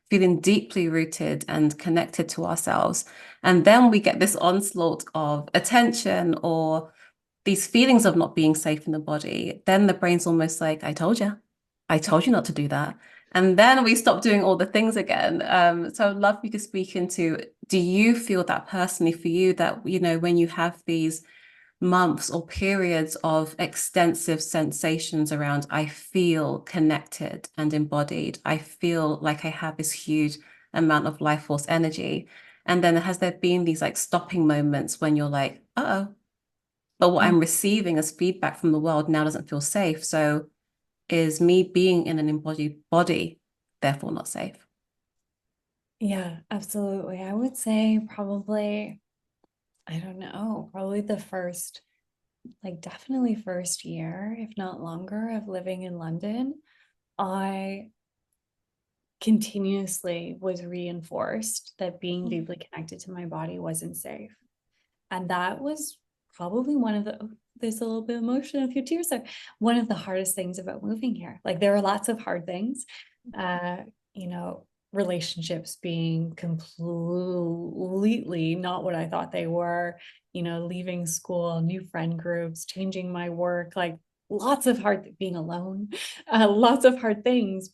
[SPEAKER 2] feeling deeply rooted and connected to ourselves, and then we get this onslaught of attention or these feelings of not being safe in the body, then the brain's almost like, I told you not to do that. And then we stop doing all the things again. So I'd love you to speak into, do you feel that personally for you, that, when you have these months or periods of extensive sensations around, I feel connected and embodied, I feel like I have this huge amount of life force energy. And then has there been these like stopping moments when you're like, uh-oh, but what I'm receiving as feedback from the world now doesn't feel safe. So is me being in an embodied body therefore not safe?
[SPEAKER 1] Yeah, absolutely. I would say probably, I don't know, probably the first, like definitely first year, if not longer, of living in London, I continuously was reinforced that being deeply connected to my body wasn't safe. And that was probably one of the, oh, there's a little bit of emotion, a few tears there. One of the hardest things about moving here. Like there are lots of hard things, uh, you know, relationships being completely not what I thought they were, leaving school, new friend groups, changing my work, like lots of hard, being alone, lots of hard things.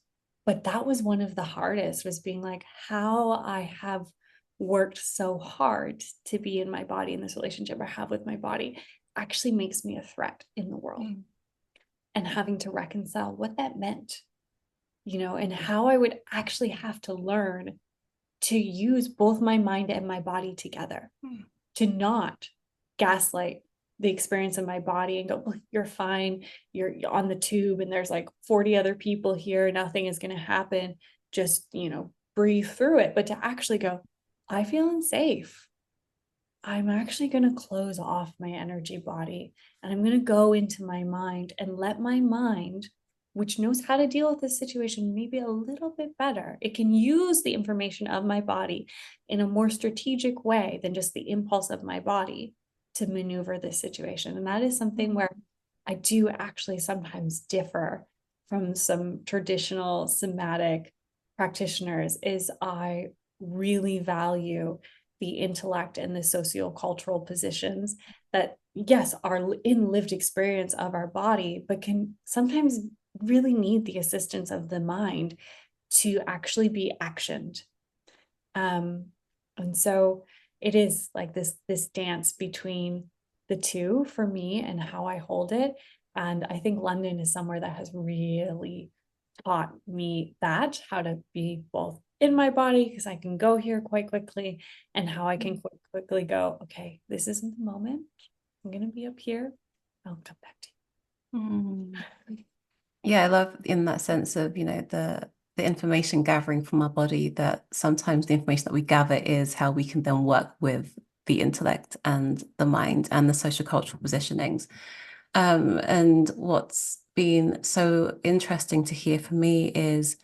[SPEAKER 1] But that was one of the hardest, was being like, how I have worked so hard to be in my body, in this relationship I have with my body, actually makes me a threat in the world. And having to reconcile what that meant and how I would actually have to learn to use both my mind and my body together, to not gaslight the experience of my body and go, well, you're fine, you're on the tube and there's like 40 other people here, nothing is going to happen, just breathe through it. But to actually go, I feel unsafe, I'm actually going to close off my energy body and I'm going to go into my mind and let my mind, which knows how to deal with this situation maybe a little bit better, it can use the information of my body in a more strategic way than just the impulse of my body to maneuver this situation. And that is something where I do actually sometimes differ from some traditional somatic practitioners, is I really value the intellect and the sociocultural positions that, yes, are in lived experience of our body, but can sometimes really need the assistance of the mind to actually be actioned. And so it is like this dance between the two for me and how I hold it. And I think London is somewhere that has really taught me that, how to be both in my body, because I can go here quite quickly, and how I can quickly go, okay, this isn't the moment. I'm going to be up here. I'll come back to you.
[SPEAKER 2] Yeah, I love in that sense of, the information gathering from our body, that sometimes the information that we gather is how we can then work with the intellect and the mind and the social cultural positionings. And what's been so interesting to hear for me is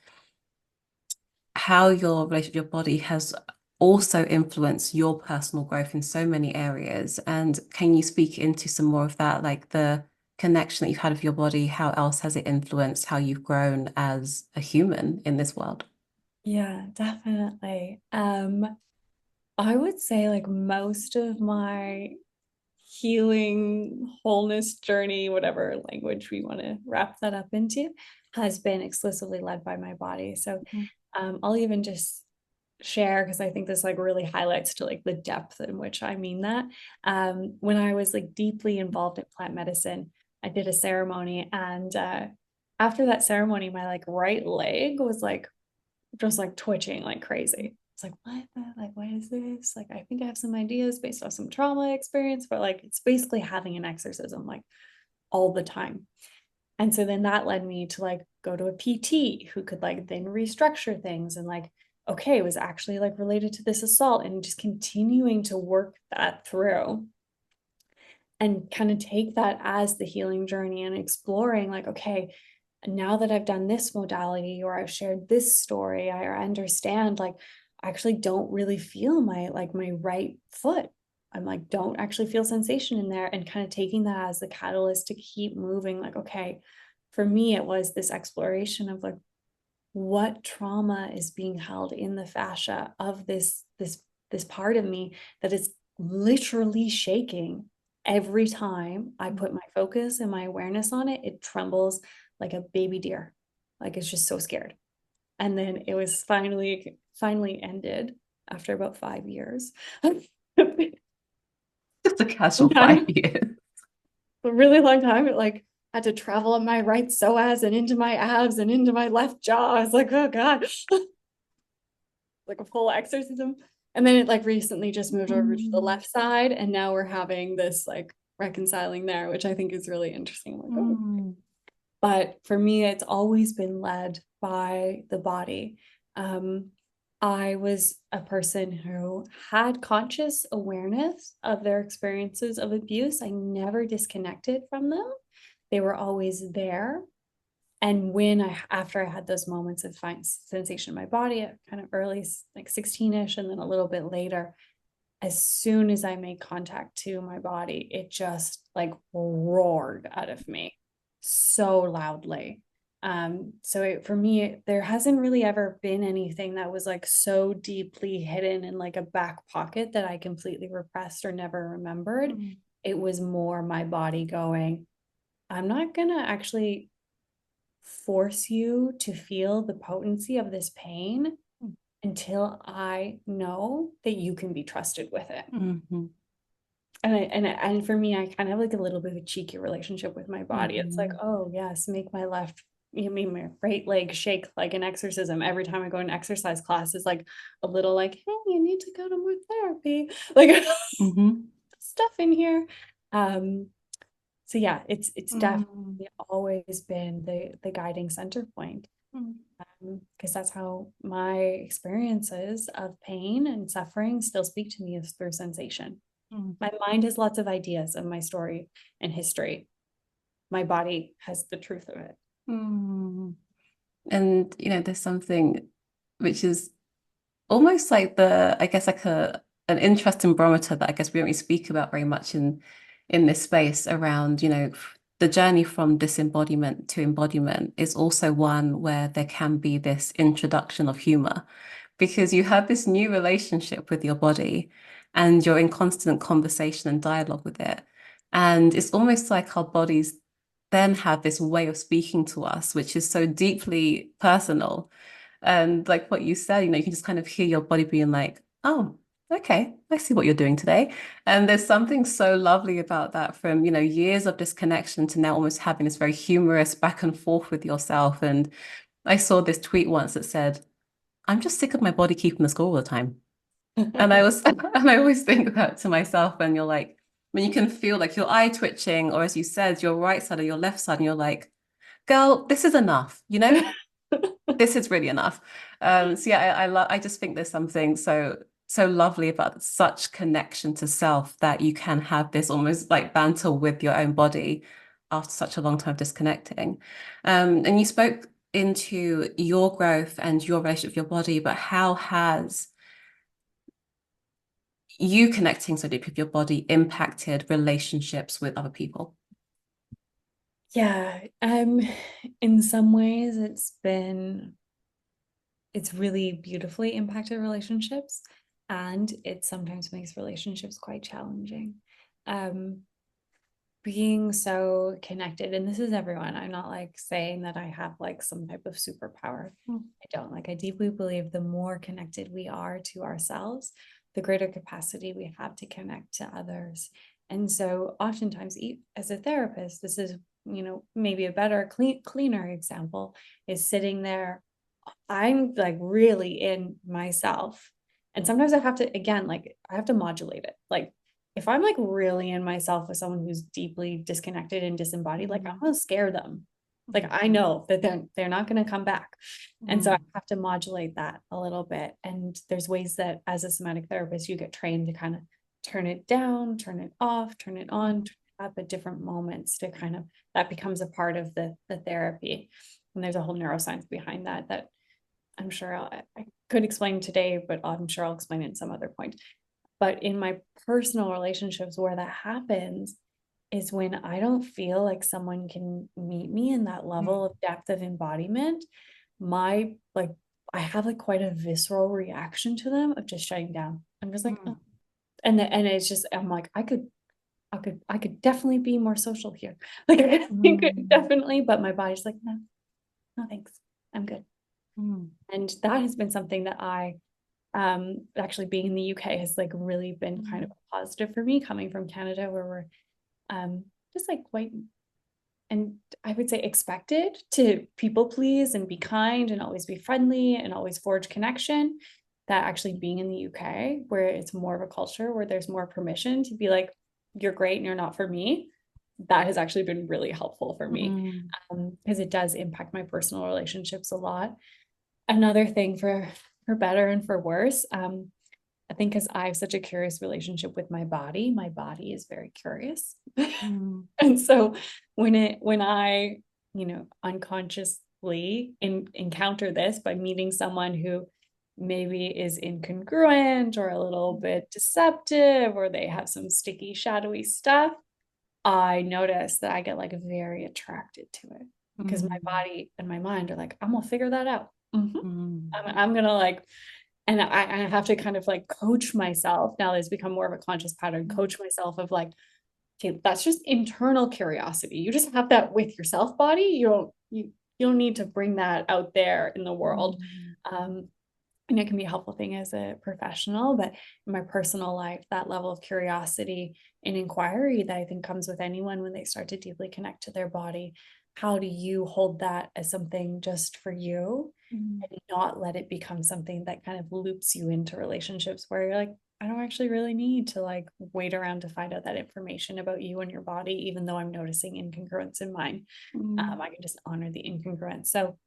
[SPEAKER 2] how your relationship with your body has also influenced your personal growth in so many areas. And can you speak into some more of that, like the connection that you've had with your body? How else has it influenced how you've grown as a human in this world?
[SPEAKER 1] Yeah, definitely. I would say like most of my healing wholeness journey, whatever language we want to wrap that up into, has been exclusively led by my body. So I'll even just share, because I think this like really highlights to like the depth in which I mean that. When I was like deeply involved in plant medicine, I did a ceremony, and after that ceremony, my like right leg was like just like twitching like crazy. It's like, what is this? Like, I think I have some ideas based off some trauma experience, but like, it's basically having an exorcism like all the time. And so then that led me to like go to a PT who could like then restructure things and like, okay, it was actually like related to this assault, and just continuing to work that through and kind of take that as the healing journey and exploring like, okay, now that I've done this modality or I've shared this story, I understand like I actually don't really feel my right foot. I'm like, don't actually feel sensation in there, and kind of taking that as the catalyst to keep moving. Like, okay, for me, it was this exploration of like, what trauma is being held in the fascia of this part of me that is literally shaking every time I put my focus and my awareness on it. It trembles like a baby deer, like it's just so scared. And then it was finally ended after about 5 years.
[SPEAKER 2] Just a casual 5 years.
[SPEAKER 1] A really long time. It like had to travel up my right psoas and into my abs and into my left jaw. I was like, oh God, like a full exorcism. And then it like recently just moved over to the left side. And now we're having this like reconciling there, which I think is really interesting. Like, oh. But for me, it's always been led by the body. I was a person who had conscious awareness of their experiences of abuse. I never disconnected from them. They were always there. And after I had those moments of fine sensation in my body at kind of early, like 16-ish, and then a little bit later, as soon as I made contact to my body, it just like roared out of me so loudly. For me, there hasn't really ever been anything that was like so deeply hidden in like a back pocket that I completely repressed or never remembered. It was more my body going, I'm not gonna actually force you to feel the potency of this pain until I know that you can be trusted with it. And for me, I kind of have like a little bit of a cheeky relationship with my body. It's like, oh yes, make my left you mean my right leg shake like an exorcism every time I go to an exercise class is like a little like, hey, you need to go to more therapy, like
[SPEAKER 2] Mm-hmm.
[SPEAKER 1] stuff in here. Um, so yeah, it's
[SPEAKER 2] Mm.
[SPEAKER 1] definitely always been the guiding center point,
[SPEAKER 2] Mm.
[SPEAKER 1] because that's how my experiences of pain and suffering still speak to me, is through sensation.
[SPEAKER 2] Mm.
[SPEAKER 1] My mind has lots of ideas of my story and history. My body has the truth of it.
[SPEAKER 2] Mm. And there's something which is almost like I guess like an interesting barometer that I guess we don't really speak about very much in this space around, the journey from disembodiment to embodiment is also one where there can be this introduction of humor, because you have this new relationship with your body and you're in constant conversation and dialogue with it. And it's almost like our bodies then have this way of speaking to us, which is so deeply personal. And like what you said, you can just kind of hear your body being like, oh, okay, I see what you're doing today. And there's something so lovely about that, from, years of disconnection to now almost having this very humorous back and forth with yourself. And I saw this tweet once that said, I'm just sick of my body keeping the score all the time. And I was, and I always think that to myself when you're like, when you can feel like your eye twitching, or as you said, your right side or your left side, and you're like, girl, this is enough, this is really enough. So yeah, I just think there's something so lovely about such connection to self, that you can have this almost like banter with your own body after such a long time of disconnecting. And you spoke into your growth and your relationship with your body, but how has you connecting so deeply with your body impacted relationships with other people?
[SPEAKER 1] Yeah, in some ways it's really beautifully impacted relationships, and it sometimes makes relationships quite challenging. Um, being so connected, and this is everyone. I'm not like saying that I have like some type of superpower.
[SPEAKER 2] Mm.
[SPEAKER 1] I don't. Like, I deeply believe the more connected we are to ourselves, the greater capacity we have to connect to others. And so oftentimes, as a therapist, this is, maybe a better cleaner example is sitting there. I'm like really in myself. And sometimes I have to, again, like I have to modulate it. Like if I'm like really in myself with someone who's deeply disconnected and disembodied, like I'm gonna scare them. Like I know that they're not gonna come back. And so I
[SPEAKER 2] Mm.
[SPEAKER 1] have to modulate that a little bit. And there's ways that as a somatic therapist, you get trained to kind of turn it down, turn it off, turn it on, turn it up at different moments to kind of that becomes a part of the therapy. And there's a whole neuroscience behind that I'm sure I could explain today, but I'm sure I'll explain it at some other point. But in my personal relationships, where that happens is when I don't feel like someone can meet me in that level of depth of embodiment. My like, I have like quite a visceral reaction to them of just shutting down. I'm just like, oh.
[SPEAKER 2] Mm.
[SPEAKER 1] And it's just, I'm like, I could definitely be more social here. Like I could
[SPEAKER 2] Mm.
[SPEAKER 1] definitely, but my body's like, no, no, thanks. I'm good.
[SPEAKER 2] Mm.
[SPEAKER 1] And that has been something that I actually being in the UK has like really been kind of
[SPEAKER 2] Mm.
[SPEAKER 1] positive for me, coming from Canada where we're just like quite, and I would say expected to people please and be kind and always be friendly and always forge connection. That actually being in the UK where it's more of a culture where there's more permission to be like, you're great and you're not for me, that has actually been really helpful for me,
[SPEAKER 2] Mm.
[SPEAKER 1] because it does impact my personal relationships a lot. Another thing for better and for worse, I think because I have such a curious relationship with my body is very curious.
[SPEAKER 2] Mm.
[SPEAKER 1] And so when I, unconsciously encounter this by meeting someone who maybe is incongruent or a little bit deceptive, or they have some sticky, shadowy stuff, I notice that I get like very attracted to it, because my
[SPEAKER 2] Mm.
[SPEAKER 1] body and my mind are like, I'm gonna figure that out. Mhm.
[SPEAKER 2] Mm.
[SPEAKER 1] I'm gonna like, and I have to kind of like coach myself. Now there's become more of a conscious pattern, coach myself of like, okay, that's just internal curiosity. You just have that with yourself, body. You don't need to bring that out there in the world.
[SPEAKER 2] Mm.
[SPEAKER 1] Um, and it can be a helpful thing as a professional, but in my personal life, that level of curiosity and inquiry that I think comes with anyone when they start to deeply connect to their body, how do you hold that as something just for you and not let it become something that kind of loops you into relationships where you're like, I don't actually really need to like wait around to find out that information about you and your body, even though I'm noticing incongruence in mine. I can just honor the incongruence. So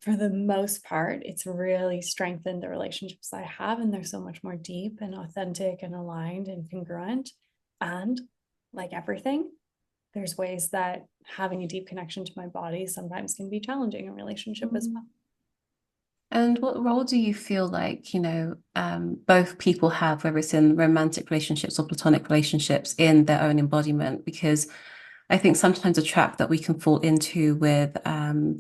[SPEAKER 1] for the most part, it's really strengthened the relationships I have, and they're so much more deep and authentic and aligned and congruent. And like everything, there's ways that having a deep connection to my body sometimes can be challenging in relationship as well.
[SPEAKER 2] And what role do you feel like, both people have, whether it's in romantic relationships or platonic relationships, in their own embodiment? Because I think sometimes a trap that we can fall into with, whether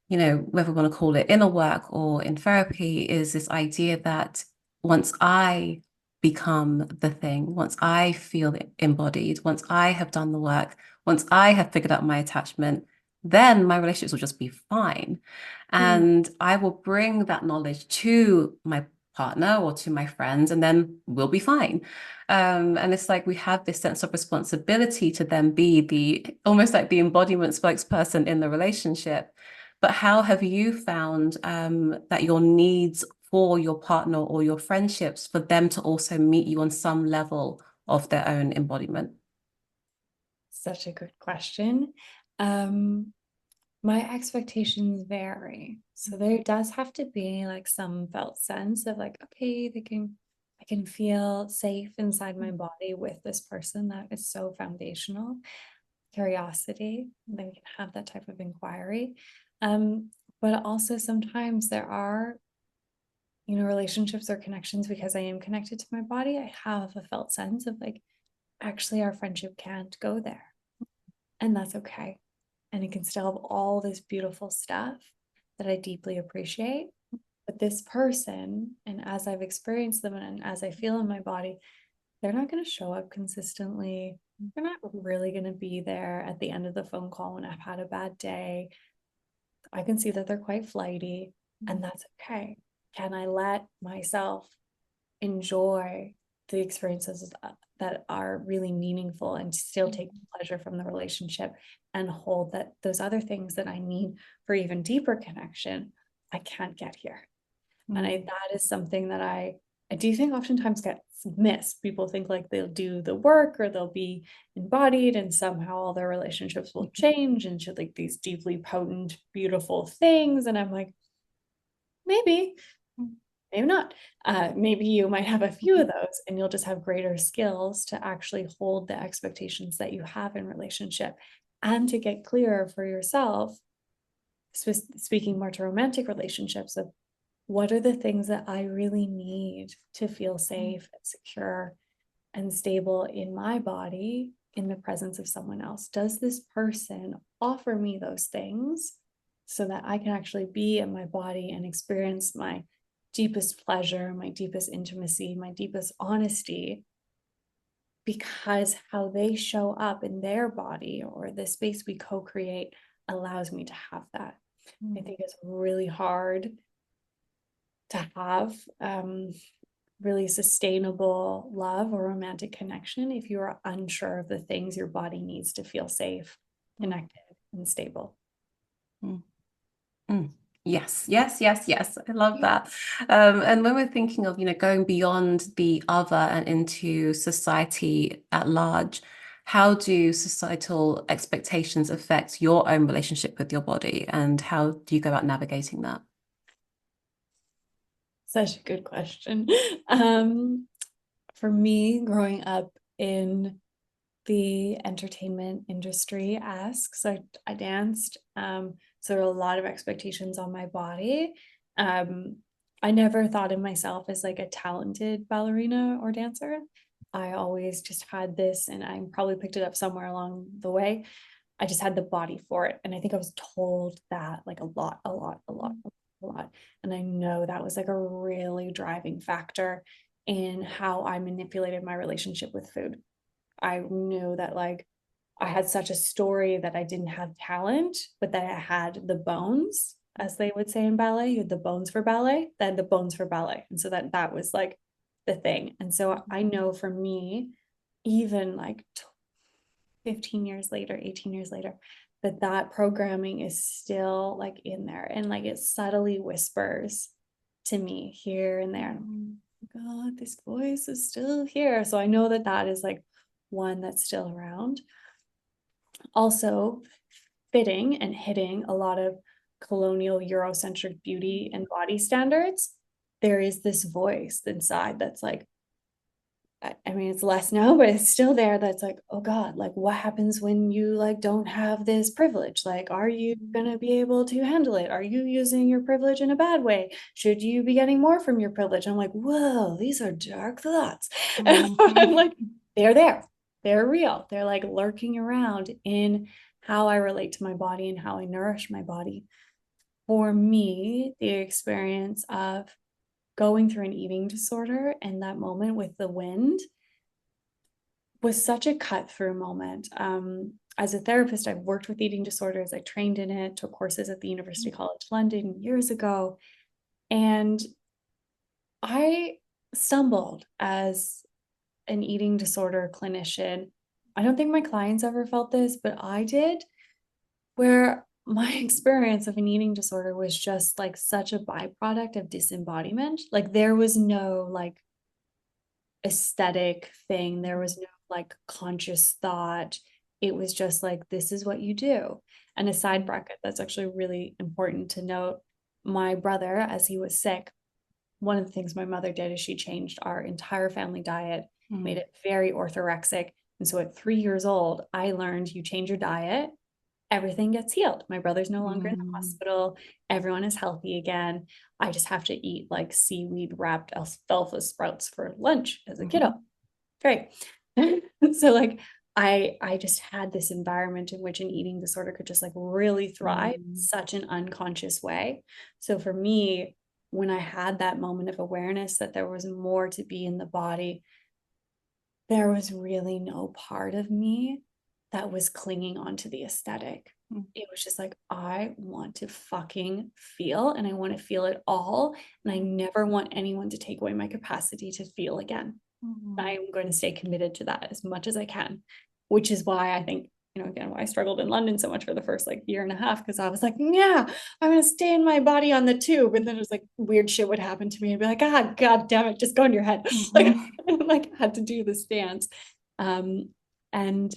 [SPEAKER 2] we want to call it inner work or in therapy, is this idea that once I become the thing, once I feel embodied, once I have done the work, once I have figured out my attachment, then my relationships will just be fine. And I will bring that knowledge to my partner or to my friends, and then we'll be fine. And it's like we have this sense of responsibility to then be the almost like the embodiment spokesperson in the relationship. But how have you found that your needs for your partner or your friendships, for them to also meet you on some level of their own embodiment?
[SPEAKER 1] Such a good question. Um, my expectations vary. So there does have to be like some felt sense of like, okay, I can feel safe inside my body with this person. That is so foundational. Curiosity, then we can have that type of inquiry. But also sometimes there are, relationships or connections because I am connected to my body. I have a felt sense of like, actually, our friendship can't go there. And that's okay. And it can still have all this beautiful stuff that I deeply appreciate. But this person, and as I've experienced them and as I feel in my body, they're not going to show up consistently. They're not really going to be there at the end of the phone call when I've had a bad day. I can see that they're quite flighty, and that's okay. Can I let myself enjoy the experiences that are really meaningful and still take pleasure from the relationship and hold that those other things that I need for even deeper connection, I can't get here. And that is something that I do think oftentimes gets missed. People think like they'll do the work or they'll be embodied and somehow all their relationships will change into like these deeply potent, beautiful things. And I'm like, maybe, maybe not. Maybe you might have a few of those and you'll just have greater skills to actually hold the expectations that you have in relationship and to get clearer for yourself, speaking more to romantic relationships, of what are the things that I really need to feel safe and secure and stable in my body in the presence of someone else? Does this person offer me those things so that I can actually be in my body and experience my deepest pleasure, my deepest intimacy, my deepest honesty, because how they show up in their body or the space we co-create allows me to have that. I think it's really hard to have really sustainable love or romantic connection if you are unsure of the things your body needs to feel safe, connected, and stable.
[SPEAKER 2] Mm. Mm. Yes, yes, yes, yes. I love that. And when we're thinking of, going beyond the other and into society at large, how do societal expectations affect your own relationship with your body, and how do you go about navigating that?
[SPEAKER 1] Such a good question. For me, growing up in the entertainment industry asks. I danced. So there were a lot of expectations on my body. I never thought of myself as like a talented ballerina or dancer. I always just had this, and I probably picked it up somewhere along the way. I just had the body for it. And I think I was told that like a lot. And I know that was like a really driving factor in how I manipulated my relationship with food. I knew that like I had such a story that I didn't have talent, but that I had the bones, as they would say in ballet. You had the bones for ballet, then the bones for ballet. And so that was like the thing. And so I know for me, even like 15 years later, 18 years later, that programming is still like in there, and like it subtly whispers to me here and there. God, this voice is still here. So I know that that is like one that's still around. Also, fitting and hitting a lot of colonial Eurocentric beauty and body standards, there is this voice inside that's like, I mean, it's less now, but it's still there. That's like, oh God, like what happens when you like don't have this privilege? Like, are you gonna be able to handle it? Are you using your privilege in a bad way? Should you be getting more from your privilege? I'm like, whoa, these are dark thoughts. And I'm like, they're there. They're real. They're like lurking around in how I relate to my body and how I nourish my body. For me, the experience of going through an eating disorder and that moment with the wind was such a cut through moment. As a therapist, I've worked with eating disorders. I trained in it, took courses at the University College London years ago. And I stumbled as an eating disorder clinician. I don't think my clients ever felt this, but I did, where my experience of an eating disorder was just like such a byproduct of disembodiment. Like there was no like aesthetic thing. There was no like conscious thought. It was just like, this is what you do. And a side bracket that's actually really important to note, my brother, as he was sick, one of the things my mother did is she changed our entire family diet, made it very orthorexic. And so at 3 years old, I learned you change your diet, everything gets healed. My brother's no longer in the hospital. Everyone is healthy again. I just have to eat like seaweed wrapped alfalfa sprouts for lunch as a kiddo. Great. So like I just had this environment in which an eating disorder could just like really thrive in such an unconscious way. So for me, when I had that moment of awareness that there was more to be in the body, there was really no part of me that was clinging onto the aesthetic. It was just like, I want to fucking feel, and I want to feel it all. And I never want anyone to take away my capacity to feel again. I'm going to stay committed to that as much as I can, which is why I think, again, why I struggled in London so much for the first like year and a half, because I was like, yeah, I'm going to stay in my body on the tube. And then it was like weird shit would happen to me. I'd be like, ah, God damn it, just go in your head. Like I had to do this dance. And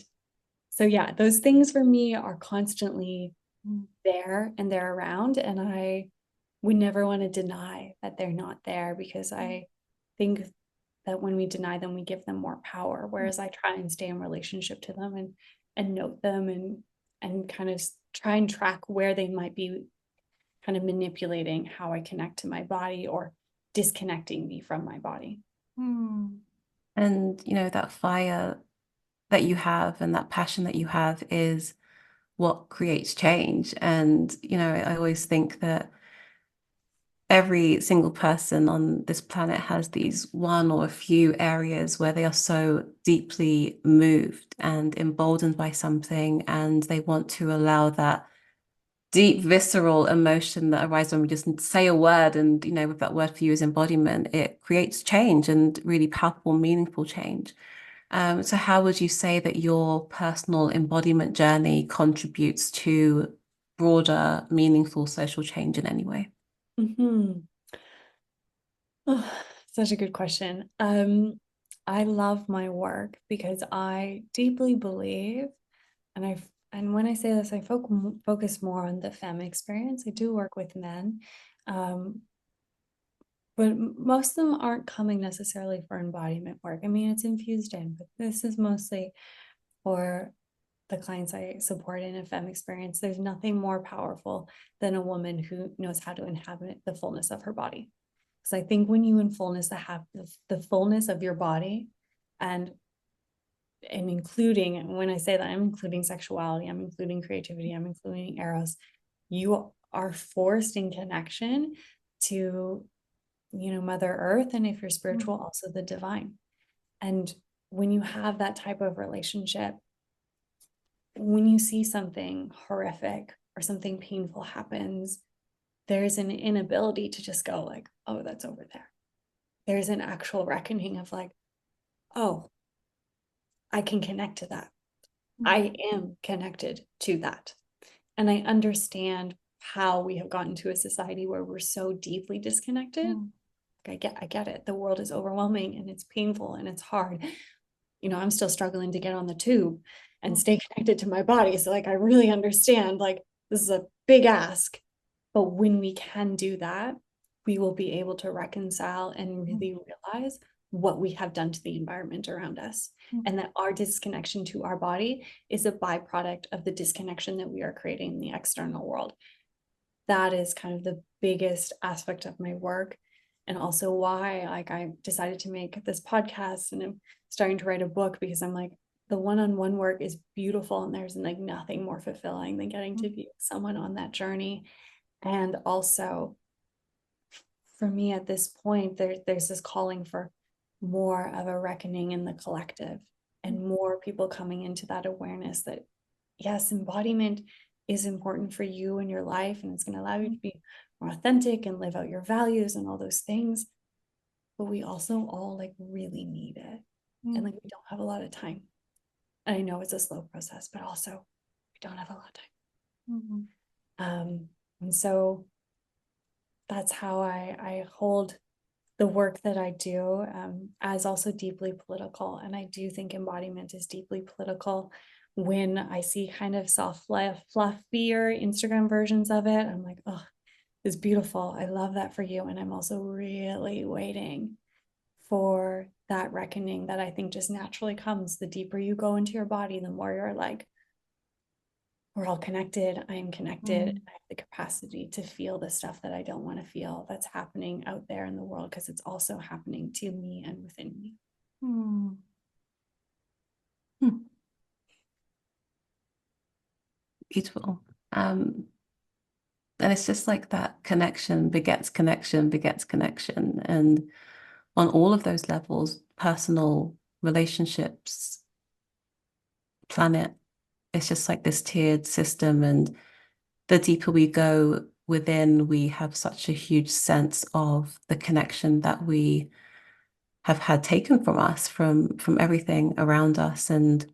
[SPEAKER 1] so, yeah, those things for me are constantly there and they're around. And I would never want to deny that they're not there, because I think that when we deny them, we give them more power. Whereas I try and stay in relationship to them and note them and kind of try and track where they might be kind of manipulating how I connect to my body or disconnecting me from my body.
[SPEAKER 2] And that fire that you have and that passion that you have is what creates change. And I always think that every single person on this planet has these one or a few areas where they are so deeply moved and emboldened by something, and they want to allow that deep visceral emotion that arises when we just say a word, and with that word for you is embodiment, it creates change, and really palpable, meaningful change. So how would you say that your personal embodiment journey contributes to broader, meaningful social change in any way?
[SPEAKER 1] Oh, such a good question. I love my work because I deeply believe, and when I say this, I focus more on the femme experience. I do work with men, but most of them aren't coming necessarily for embodiment work. I mean, it's infused in, but this is mostly for the clients I support in a femme experience. There's nothing more powerful than a woman who knows how to inhabit the fullness of her body. Because I think when you in fullness have the fullness of your body, and including, and when I say that, I'm including sexuality, I'm including creativity, I'm including eros, you are forced in connection to, Mother Earth, and if you're spiritual, also the divine. And when you have that type of relationship, when you see something horrific or something painful happens, there's an inability to just go like, oh, that's over there. There's an actual reckoning of like, oh, I can connect to that. I am connected to that. And I understand how we have gotten to a society where we're so deeply disconnected. I get it. The world is overwhelming and it's painful and it's hard. I'm still struggling to get on the tube and stay connected to my body. So like, I really understand, like, this is a big ask, but when we can do that, we will be able to reconcile and really realize what we have done to the environment around us, and that our disconnection to our body is a byproduct of the disconnection that we are creating in the external world. That is kind of the biggest aspect of my work, and also why like I decided to make this podcast, and I'm starting to write a book, because I'm like, the one-on-one work is beautiful, and there's like nothing more fulfilling than getting to be with someone on that journey. And also for me at this point, there's this calling for more of a reckoning in the collective, and more people coming into that awareness that yes, embodiment is important for you in your life, and it's going to allow you to be more authentic and live out your values and all those things. But we also all like really need it. And like, we don't have a lot of time. And I know it's a slow process, but also we don't have a lot of time. And so that's how I hold the work that I do, as also deeply political. And I do think embodiment is deeply political. When I see kind of soft, fluffier Instagram versions of it, I'm like, oh, it's beautiful. I love that for you. And I'm also really waiting for that reckoning that I think just naturally comes. The deeper you go into your body, the more you're like, we're all connected. I am connected. I have the capacity to feel the stuff that I don't want to feel that's happening out there in the world, because it's also happening to me and within me.
[SPEAKER 2] Beautiful. And it's just like that connection begets connection begets connection. And on all of those levels, personal, relationships, planet, it's just like this tiered system. And the deeper we go within, we have such a huge sense of the connection that we have had taken from us, from everything around us. And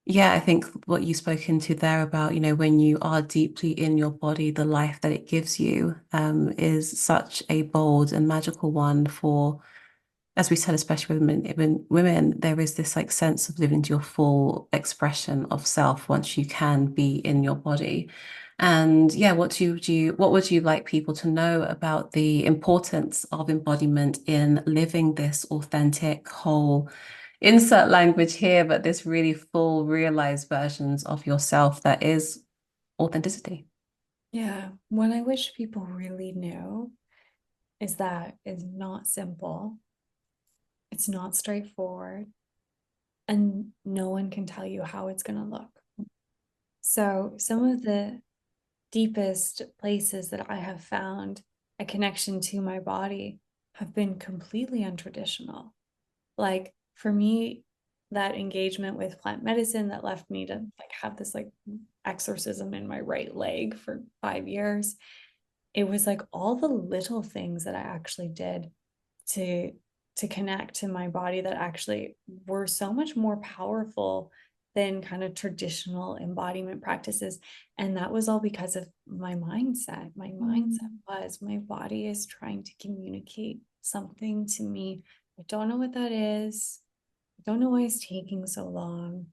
[SPEAKER 2] yeah, I think what you spoke into there about, when you are deeply in your body, the life that it gives you, is such a bold and magical one for, as we said, especially women, there is this like sense of living to your full expression of self once you can be in your body. And yeah, what would you like people to know about the importance of embodiment in living this authentic, whole, insert language here, but this really full, realized versions of yourself that is authenticity?
[SPEAKER 1] Yeah. What I wish people really knew is that it's not simple. It's not straightforward. And no one can tell you how it's going to look. So some of the deepest places that I have found a connection to my body have been completely untraditional. Like for me, that engagement with plant medicine that left me to like have this like exorcism in my right leg for 5 years, it was like all the little things that I actually did to connect to my body that actually were so much more powerful than kind of traditional embodiment practices. And that was all because of my mindset. My mindset was, my body is trying to communicate something to me. I don't know what that is. I don't know why it's taking so long,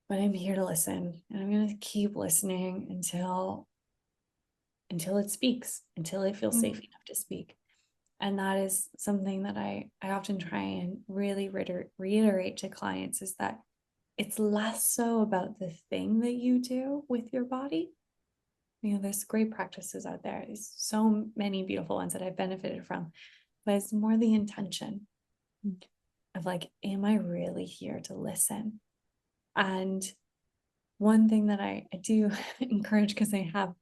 [SPEAKER 1] but I'm here to listen, and I'm going to keep listening until it speaks, until it feels safe enough to speak. And that is something that I often try and really reiterate to clients, is that it's less so about the thing that you do with your body. There's great practices out there. There's so many beautiful ones that I've benefited from, but it's more the intention of like, am I really here to listen? And one thing that I do encourage, because I have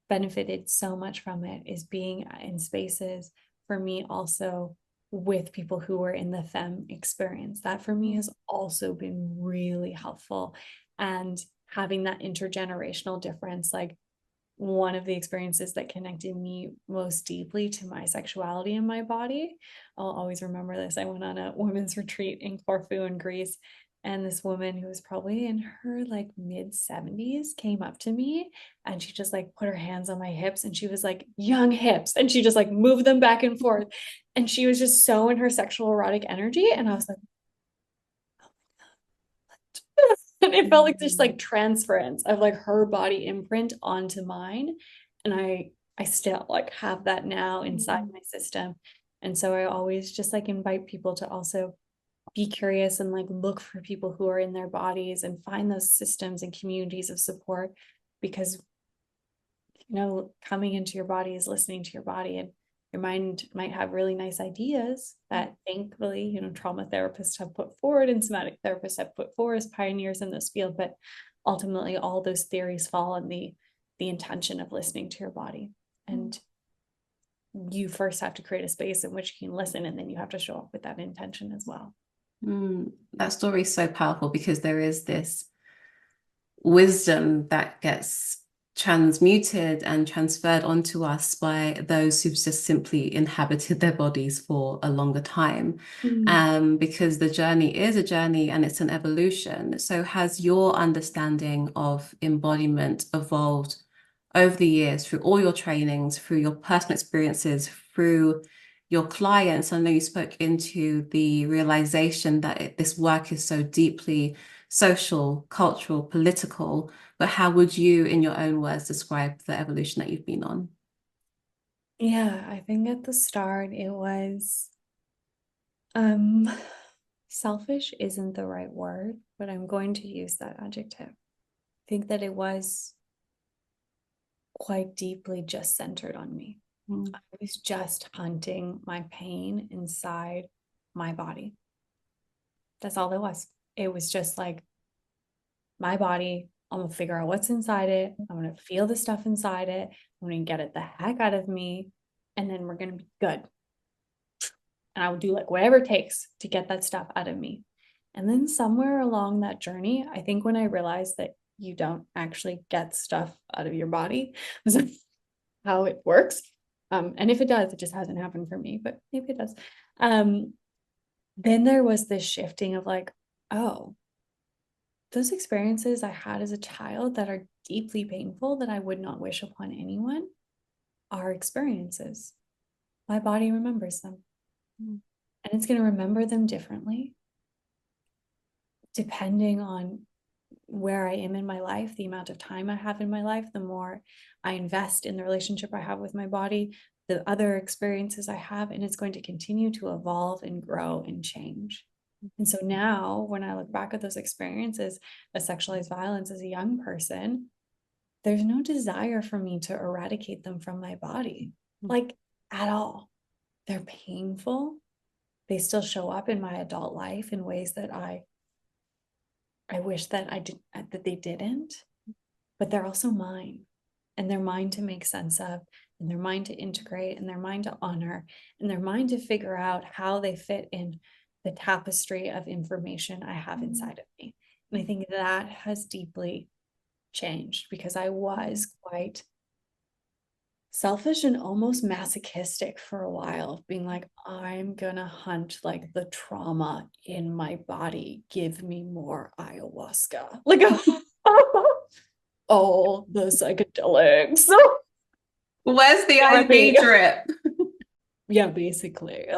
[SPEAKER 1] benefited so much from it, is being in spaces for me also with people who are in the femme experience. That for me has also been really helpful. And having that intergenerational difference, like one of the experiences that connected me most deeply to my sexuality and my body, I'll always remember this. I went on a women's retreat in Corfu in Greece, and this woman who was probably in her like mid 70s came up to me, and she just like put her hands on my hips, and she was like, young hips, and she just like moved them back and forth, and she was just so in her sexual erotic energy, and I was like, and it felt like just like transference of like her body imprint onto mine. And I still like have that now inside my system. And so I always just like invite people to also be curious and like look for people who are in their bodies and find those systems and communities of support, because coming into your body is listening to your body, and your mind might have really nice ideas that thankfully, trauma therapists have put forward and somatic therapists have put forward as pioneers in this field. But ultimately, all those theories fall on the intention of listening to your body. And you first have to create a space in which you can listen, and then you have to show up with that intention as well.
[SPEAKER 2] That story is so powerful because there is this wisdom that gets transmuted and transferred onto us by those who've just simply inhabited their bodies for a longer time. Because the journey is a journey and it's an evolution. So has your understanding of embodiment evolved over the years through all your trainings, through your personal experiences, through your clients? I know you spoke into the realization that this work is so deeply social, cultural, political, but how would you, in your own words, describe the evolution that you've been on?
[SPEAKER 1] Yeah, I think at the start it was selfish isn't the right word, but I'm going to use that adjective. I think that it was quite deeply just centered on me. I was just hunting my pain inside my body. That's all it was. It was just like my body. I'm gonna figure out what's inside it. I'm gonna feel the stuff inside it. I'm gonna get it the heck out of me, and then we're gonna be good. And I will do like whatever it takes to get that stuff out of me. And then somewhere along that journey, I think when I realized that you don't actually get stuff out of your body, how it works. And if it does, it just hasn't happened for me, but maybe it does. Then there was this shifting of like, oh, those experiences I had as a child that are deeply painful, that I would not wish upon anyone, are experiences. My body remembers them. And it's going to remember them differently depending on where I am in my life, the amount of time I have in my life, the more I invest in the relationship I have with my body, the other experiences I have, and it's going to continue to evolve and grow and change. And so now when I look back at those experiences of sexualized violence as a young person, there's no desire for me to eradicate them from my body, like at all. They're painful. They still show up in my adult life in ways that I wish that they didn't, but they're also mine, and they're mine to make sense of, and they're mine to integrate, and they're mine to honor, and they're mine to figure out how they fit in the tapestry of information I have inside of me. And I think that has deeply changed, because I was quite selfish and almost masochistic for a while, being like, I'm gonna hunt like the trauma in my body. Give me more ayahuasca. Like all the psychedelics.
[SPEAKER 2] Where's the IV drip?
[SPEAKER 1] Yeah, basically. It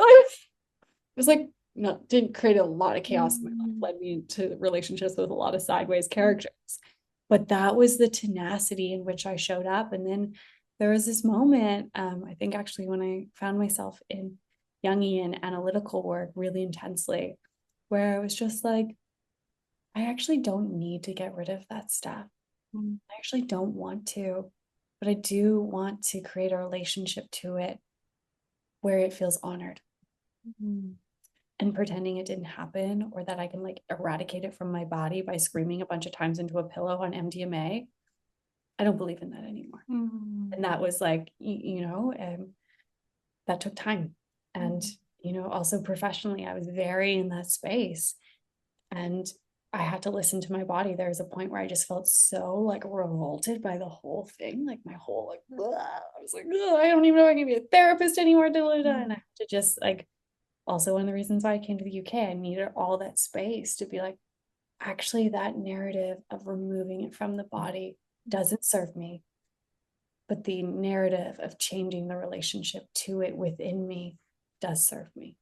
[SPEAKER 1] was like, no, didn't create a lot of chaos in my life, led me into relationships with a lot of sideways characters. But that was the tenacity in which I showed up. And then there was this moment, I think actually when I found myself in Jungian analytical work really intensely, where I was just like, I actually don't need to get rid of that stuff. I actually don't want to, but I do want to create a relationship to it where it feels honored. And pretending it didn't happen, or that I can like eradicate it from my body by screaming a bunch of times into a pillow on MDMA. I don't believe in that anymore. And that was like, that took time. And, also professionally, I was very in that space. And I had to listen to my body. There was a point where I just felt so like revolted by the whole thing. Like my whole like, blah. I was like, I don't even know if I can be a therapist anymore. And I had to just like, also one of the reasons why I came to the UK, I needed all that space to be like, actually that narrative of removing it from the body doesn't serve me, but the narrative of changing the relationship to it within me does serve me.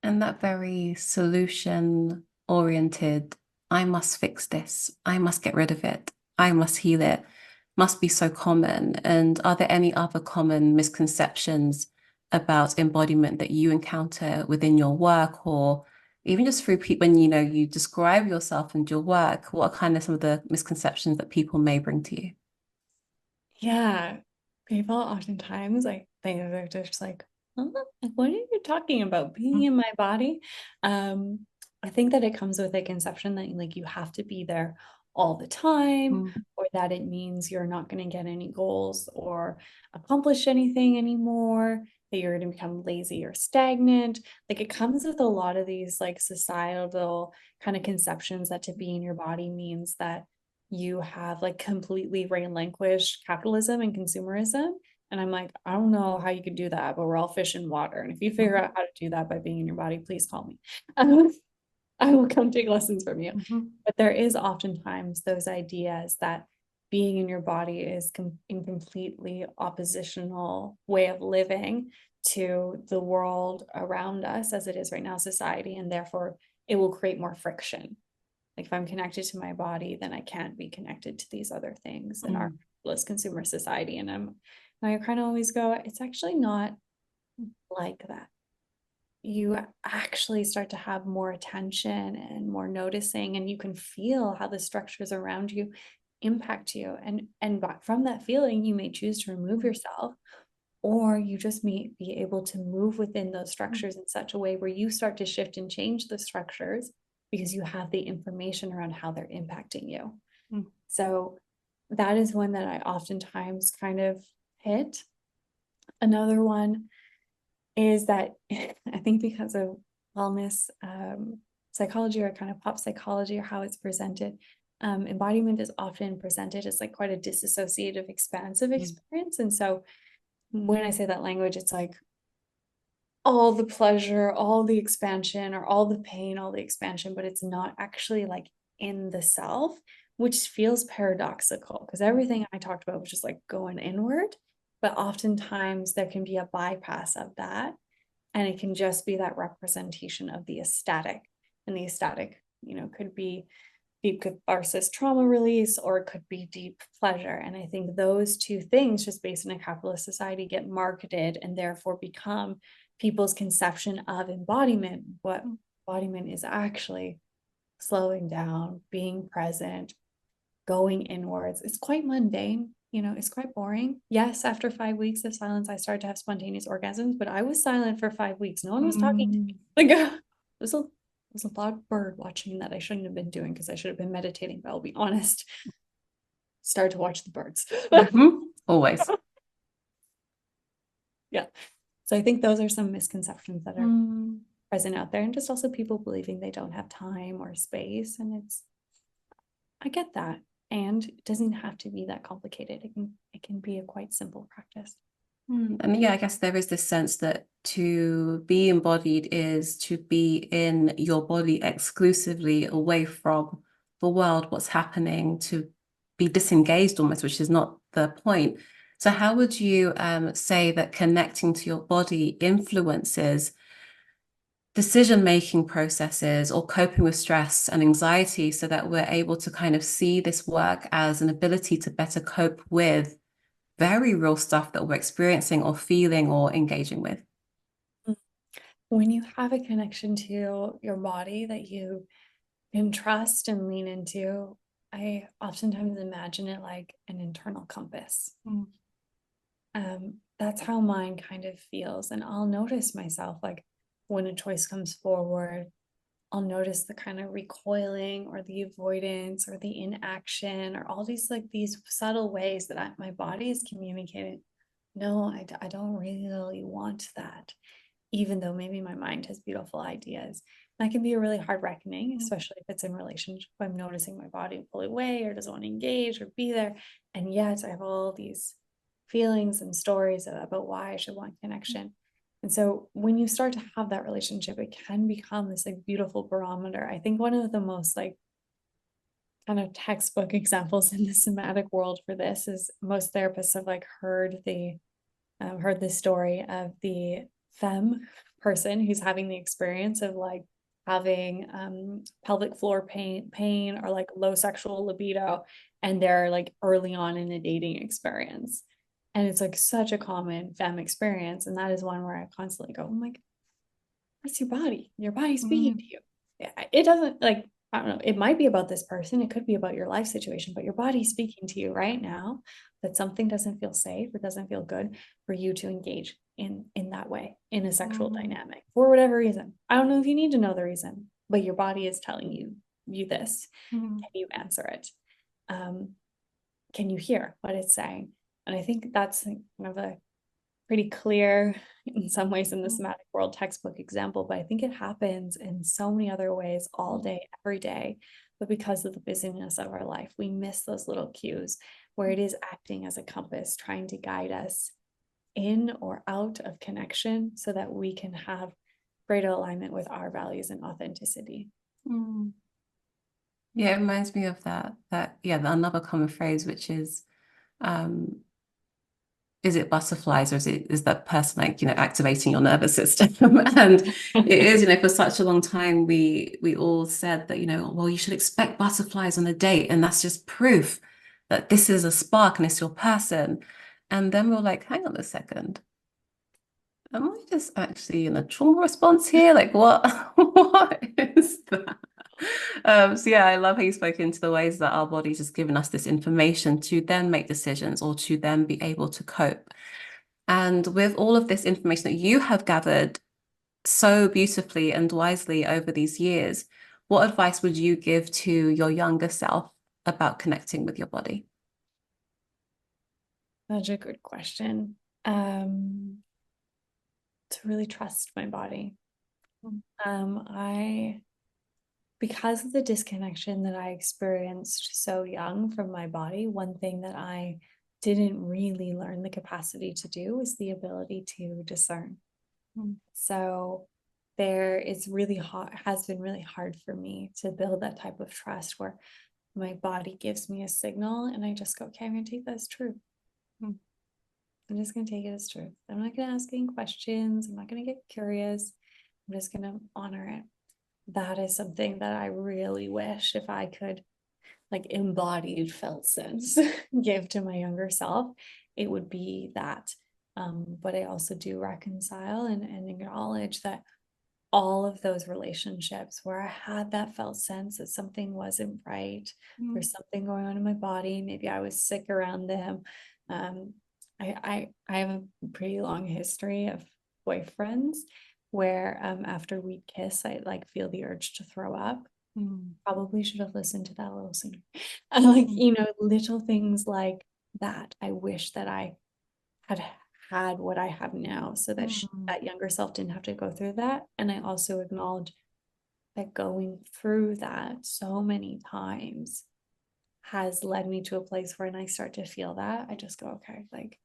[SPEAKER 2] And that very solution oriented, I must fix this, I must get rid of it, I must heal it, must be so common. And are there any other common misconceptions about embodiment that you encounter within your work, or even just through people when you describe yourself and your work? What are kind of some of the misconceptions that people may bring to you?
[SPEAKER 1] Yeah. People oftentimes like they're just like, "Huh? What are you talking about? Being in my body?" I think that it comes with a conception that like you have to be there all the time,
[SPEAKER 2] Mm,
[SPEAKER 1] or that it means you're not going to get any goals or accomplish anything anymore, that you're going to become lazy or stagnant. Like it comes with a lot of these like societal kind of conceptions that to be in your body means that you have like completely relinquished capitalism and consumerism. And I'm like, I don't know how you could do that, but we're all fish in water. And if you figure out how to do that by being in your body, please call me. I will come take lessons from you. But there is oftentimes those ideas that being in your body is in completely oppositional way of living to the world around us as it is right now, society, and therefore it will create more friction. Like if I'm connected to my body, then I can't be connected to these other things in our consumer society. And I kind of always go, it's actually not like that. You actually start to have more attention and more noticing, and you can feel how the structures around you impact you. And from that feeling, you may choose to remove yourself, or you just may be able to move within those structures in such a way where you start to shift and change the structures because you have the information around how they're impacting you. So that is one that I oftentimes kind of hit. Another one is that I think because of wellness psychology, or kind of pop psychology, or how it's presented, embodiment is often presented as like quite a disassociative, expansive experience. And so when I say that language, it's like all the pleasure, all the expansion, or all the pain, all the expansion, but it's not actually like in the self, which feels paradoxical because everything I talked about was just like going inward. But oftentimes there can be a bypass of that, and it can just be that representation of the ecstatic. And the ecstatic, could be deep catharsis, trauma release, or it could be deep pleasure. And I think those two things, just based in a capitalist society, get marketed and therefore become people's conception of embodiment. What embodiment is actually slowing down, being present, going inwards. It's quite mundane, it's quite boring. Yes, after 5 weeks of silence, I started to have spontaneous orgasms, but I was silent for 5 weeks. No one was talking to me. Like, there's a loud bird watching that I shouldn't have been doing because I should have been meditating, but I'll be honest. Start to watch the birds.
[SPEAKER 2] Always.
[SPEAKER 1] Yeah. So I think those are some misconceptions that are present out there, and just also people believing they don't have time or space. And I get that. And it doesn't have to be that complicated. It can be a quite simple practice.
[SPEAKER 2] And yeah, I guess there is this sense that to be embodied is to be in your body exclusively, away from the world, what's happening, to be disengaged almost, which is not the point. So how would you say that connecting to your body influences decision-making processes or coping with stress and anxiety, so that we're able to kind of see this work as an ability to better cope with very real stuff that we're experiencing or feeling or engaging with?
[SPEAKER 1] When you have a connection to your body that you can trust and lean into, I oftentimes imagine it like an internal compass. That's how mine kind of feels. And I'll notice myself, like when a choice comes forward, I'll notice the kind of recoiling or the avoidance or the inaction, or all these like these subtle ways that my body is communicating, no, I don't really want that, even though maybe my mind has beautiful ideas. That can be a really hard reckoning, especially if it's in relationship. I'm noticing my body pull away or doesn't want to engage or be there. And yet I have all these feelings and stories about why I should want connection. And so when you start to have that relationship, it can become this like beautiful barometer. I think one of the most like kind of textbook examples in the somatic world for this is most therapists have like heard the story of the femme person who's having the experience of like having pelvic floor pain or like low sexual libido, and they're like early on in a dating experience. And it's like such a common femme experience. And that is one where I constantly go, I'm like, that's your body. Your body's speaking to you. It doesn't like, I don't know, it might be about this person, it could be about your life situation, but your body's speaking to you right now that something doesn't feel safe or doesn't feel good for you to engage in that way in a sexual dynamic for whatever reason. I don't know if you need to know the reason, but your body is telling you this. Can you answer it? Can you hear what it's saying? And I think that's kind of a pretty clear in some ways in the somatic world textbook example, but I think it happens in so many other ways all day, every day. But because of the busyness of our life, we miss those little cues where it is acting as a compass, trying to guide us in or out of connection so that we can have greater alignment with our values and authenticity.
[SPEAKER 2] Yeah, it reminds me of another common phrase, which is it butterflies, or is that person like, activating your nervous system? And it is, for such a long time we all said that, well, you should expect butterflies on a date, and that's just proof that this is a spark and it's your person. And then we're like, hang on a second, am I just actually in a trauma response here? Like what what is that? So yeah, I love how you spoke into the ways that our body's just given us this information to then make decisions or to then be able to cope. And with all of this information that you have gathered so beautifully and wisely over these years, what advice would you give to your younger self about connecting with your body?
[SPEAKER 1] Such a good question. To really trust my body. I because of the disconnection that I experienced so young from my body, one thing that I didn't really learn the capacity to do is the ability to discern. So there is really hard, has been really hard for me to build that type of trust where my body gives me a signal and I just go, okay, I'm going to take that as true. I'm just going to take it as truth. I'm not going to ask any questions. I'm not going to get curious. I'm just going to honor it. That is something that I really wish if I could, like, embodied felt sense give to my younger self, it would be that. But I also do reconcile and acknowledge that all of those relationships where I had that felt sense that something wasn't right, there's something going on in my body, maybe I was sick around them. I have a pretty long history of boyfriends where after we kiss, I like feel the urge to throw up. Probably should have listened to that a little sooner. Like, little things like that. I wish that I had what I have now so that that younger self didn't have to go through that. And I also acknowledge that going through that so many times has led me to a place where when I start to feel that, I just go, okay, like,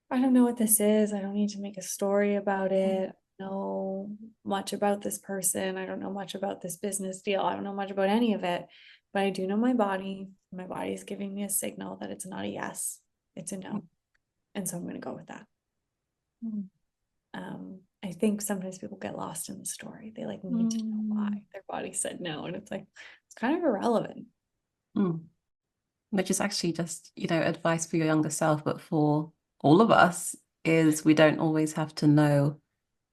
[SPEAKER 1] I don't know what this is. I don't need to make a story about it. I don't know much about this person. I don't know much about this business deal. I don't know much about any of it, but I do know my body. My body is giving me a signal that it's not a yes, it's a no. And so I'm going to go with that. I think sometimes people get lost in the story. They like need to know why their body said no. And it's like, it's kind of irrelevant.
[SPEAKER 2] Which is actually just, advice for your younger self, but for all of us is we don't always have to know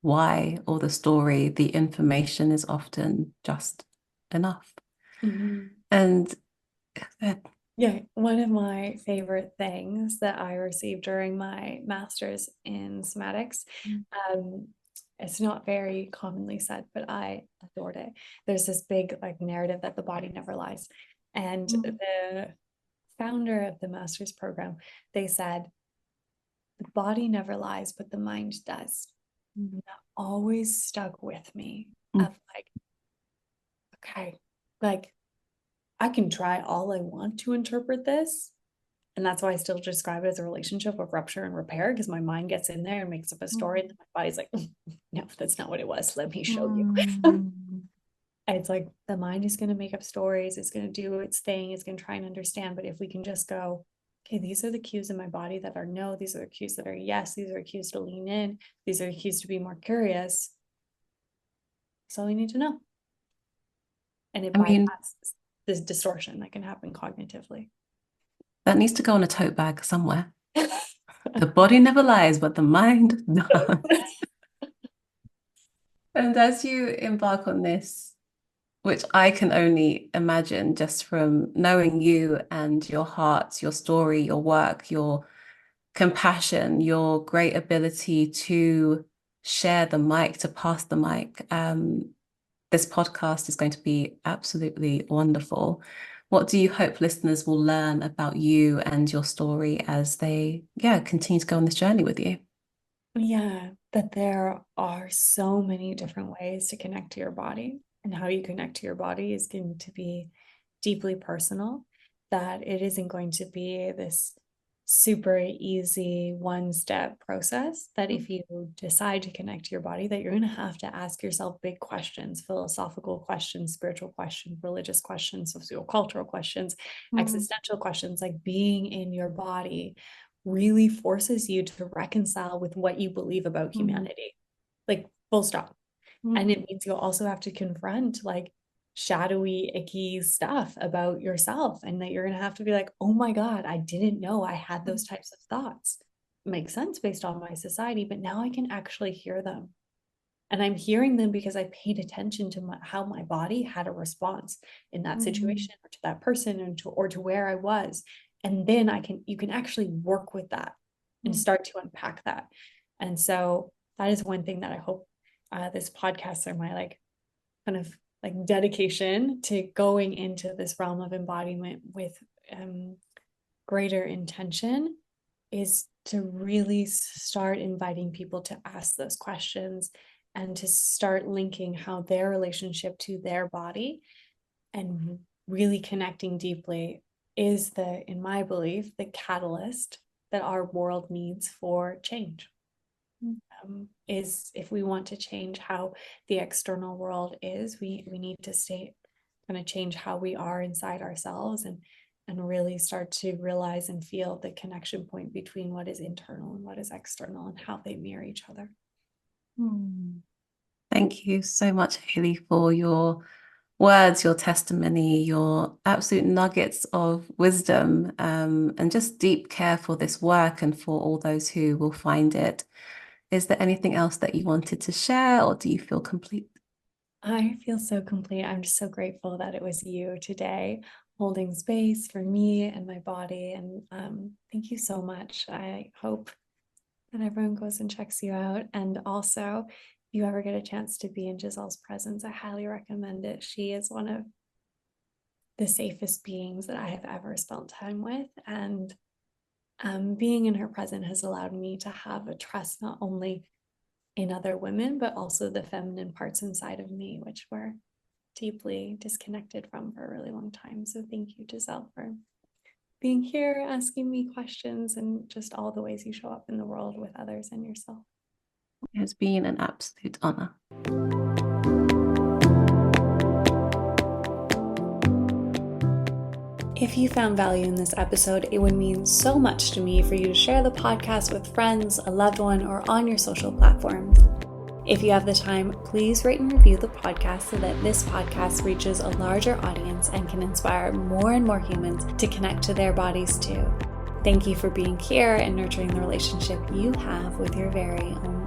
[SPEAKER 2] why or the story. The information is often just enough. And
[SPEAKER 1] yeah, one of my favorite things that I received during my master's in somatics, it's not very commonly said, but I adored it. There's this big like narrative that the body never lies. And the founder of the master's program, they said, the body never lies, but the mind does. That always stuck with me of like, okay, like I can try all I want to interpret this, And that's why I still describe it as a relationship of rupture and repair, because my mind gets in there and makes up a story. And my body's like, no, that's not what it was. Let me show you. It's like the mind is going to make up stories. It's going to do its thing. It's going to try and understand. But if we can just go, okay, these are the cues in my body that are no, these are the cues that are yes, these are cues to lean in, these are the cues to be more curious. That's all we need to know. And it bypasses this distortion that can happen cognitively.
[SPEAKER 2] That needs to go on a tote bag somewhere. The body never lies, but the mind does. And as you embark on this, which I can only imagine just from knowing you and your heart, your story, your work, your compassion, your great ability to share the mic, to pass the mic. This podcast is going to be absolutely wonderful. What do you hope listeners will learn about you and your story as they, continue to go on this journey with you?
[SPEAKER 1] Yeah, that there are so many different ways to connect to your body, and how you connect to your body is going to be deeply personal, that it isn't going to be this super easy one-step process, that if you decide to connect to your body, that you're going to have to ask yourself big questions, philosophical questions, spiritual questions, religious questions, sociocultural questions, existential questions. Like, being in your body really forces you to reconcile with what you believe about humanity, like full stop. And it means you'll also have to confront like shadowy, icky stuff about yourself, and that you're going to have to be like, oh my God, I didn't know I had those types of thoughts. It makes sense based on my society, but now I can actually hear them. And I'm hearing them because I paid attention to how my body had a response in that situation, or to that person, or to where I was. And then you can actually work with that and start to unpack that. And so that is one thing that I hope this podcast, or my like kind of like dedication to going into this realm of embodiment with greater intention, is to really start inviting people to ask those questions, and to start linking how their relationship to their body and really connecting deeply is in my belief, the catalyst that our world needs for change. Is if we want to change how the external world is, we need to kind of change how we are inside ourselves, and really start to realize and feel the connection point between what is internal and what is external, and how they mirror each other.
[SPEAKER 2] Thank you so much, Ailey, for your words, your testimony, your absolute nuggets of wisdom, and just deep care for this work and for all those who will find it. Is there anything else that you wanted to share, or do you feel complete?
[SPEAKER 1] I feel so complete. I'm just so grateful that it was you today holding space for me and my body. And thank you so much. I hope that everyone goes and checks you out. And also, if you ever get a chance to be in Giselle's presence, I highly recommend it. She is one of the safest beings that I have ever spent time with. And being in her presence has allowed me to have a trust not only in other women, but also the feminine parts inside of me, which were deeply disconnected from for a really long time. So thank you, Giselle, for being here, asking me questions, and just all the ways you show up in the world with others and yourself.
[SPEAKER 2] It has been an absolute honor.
[SPEAKER 1] If you found value in this episode, it would mean so much to me for you to share the podcast with friends, a loved one, or on your social platforms. If you have the time, please rate and review the podcast so that this podcast reaches a larger audience and can inspire more and more humans to connect to their bodies too. Thank you for being here and nurturing the relationship you have with your very own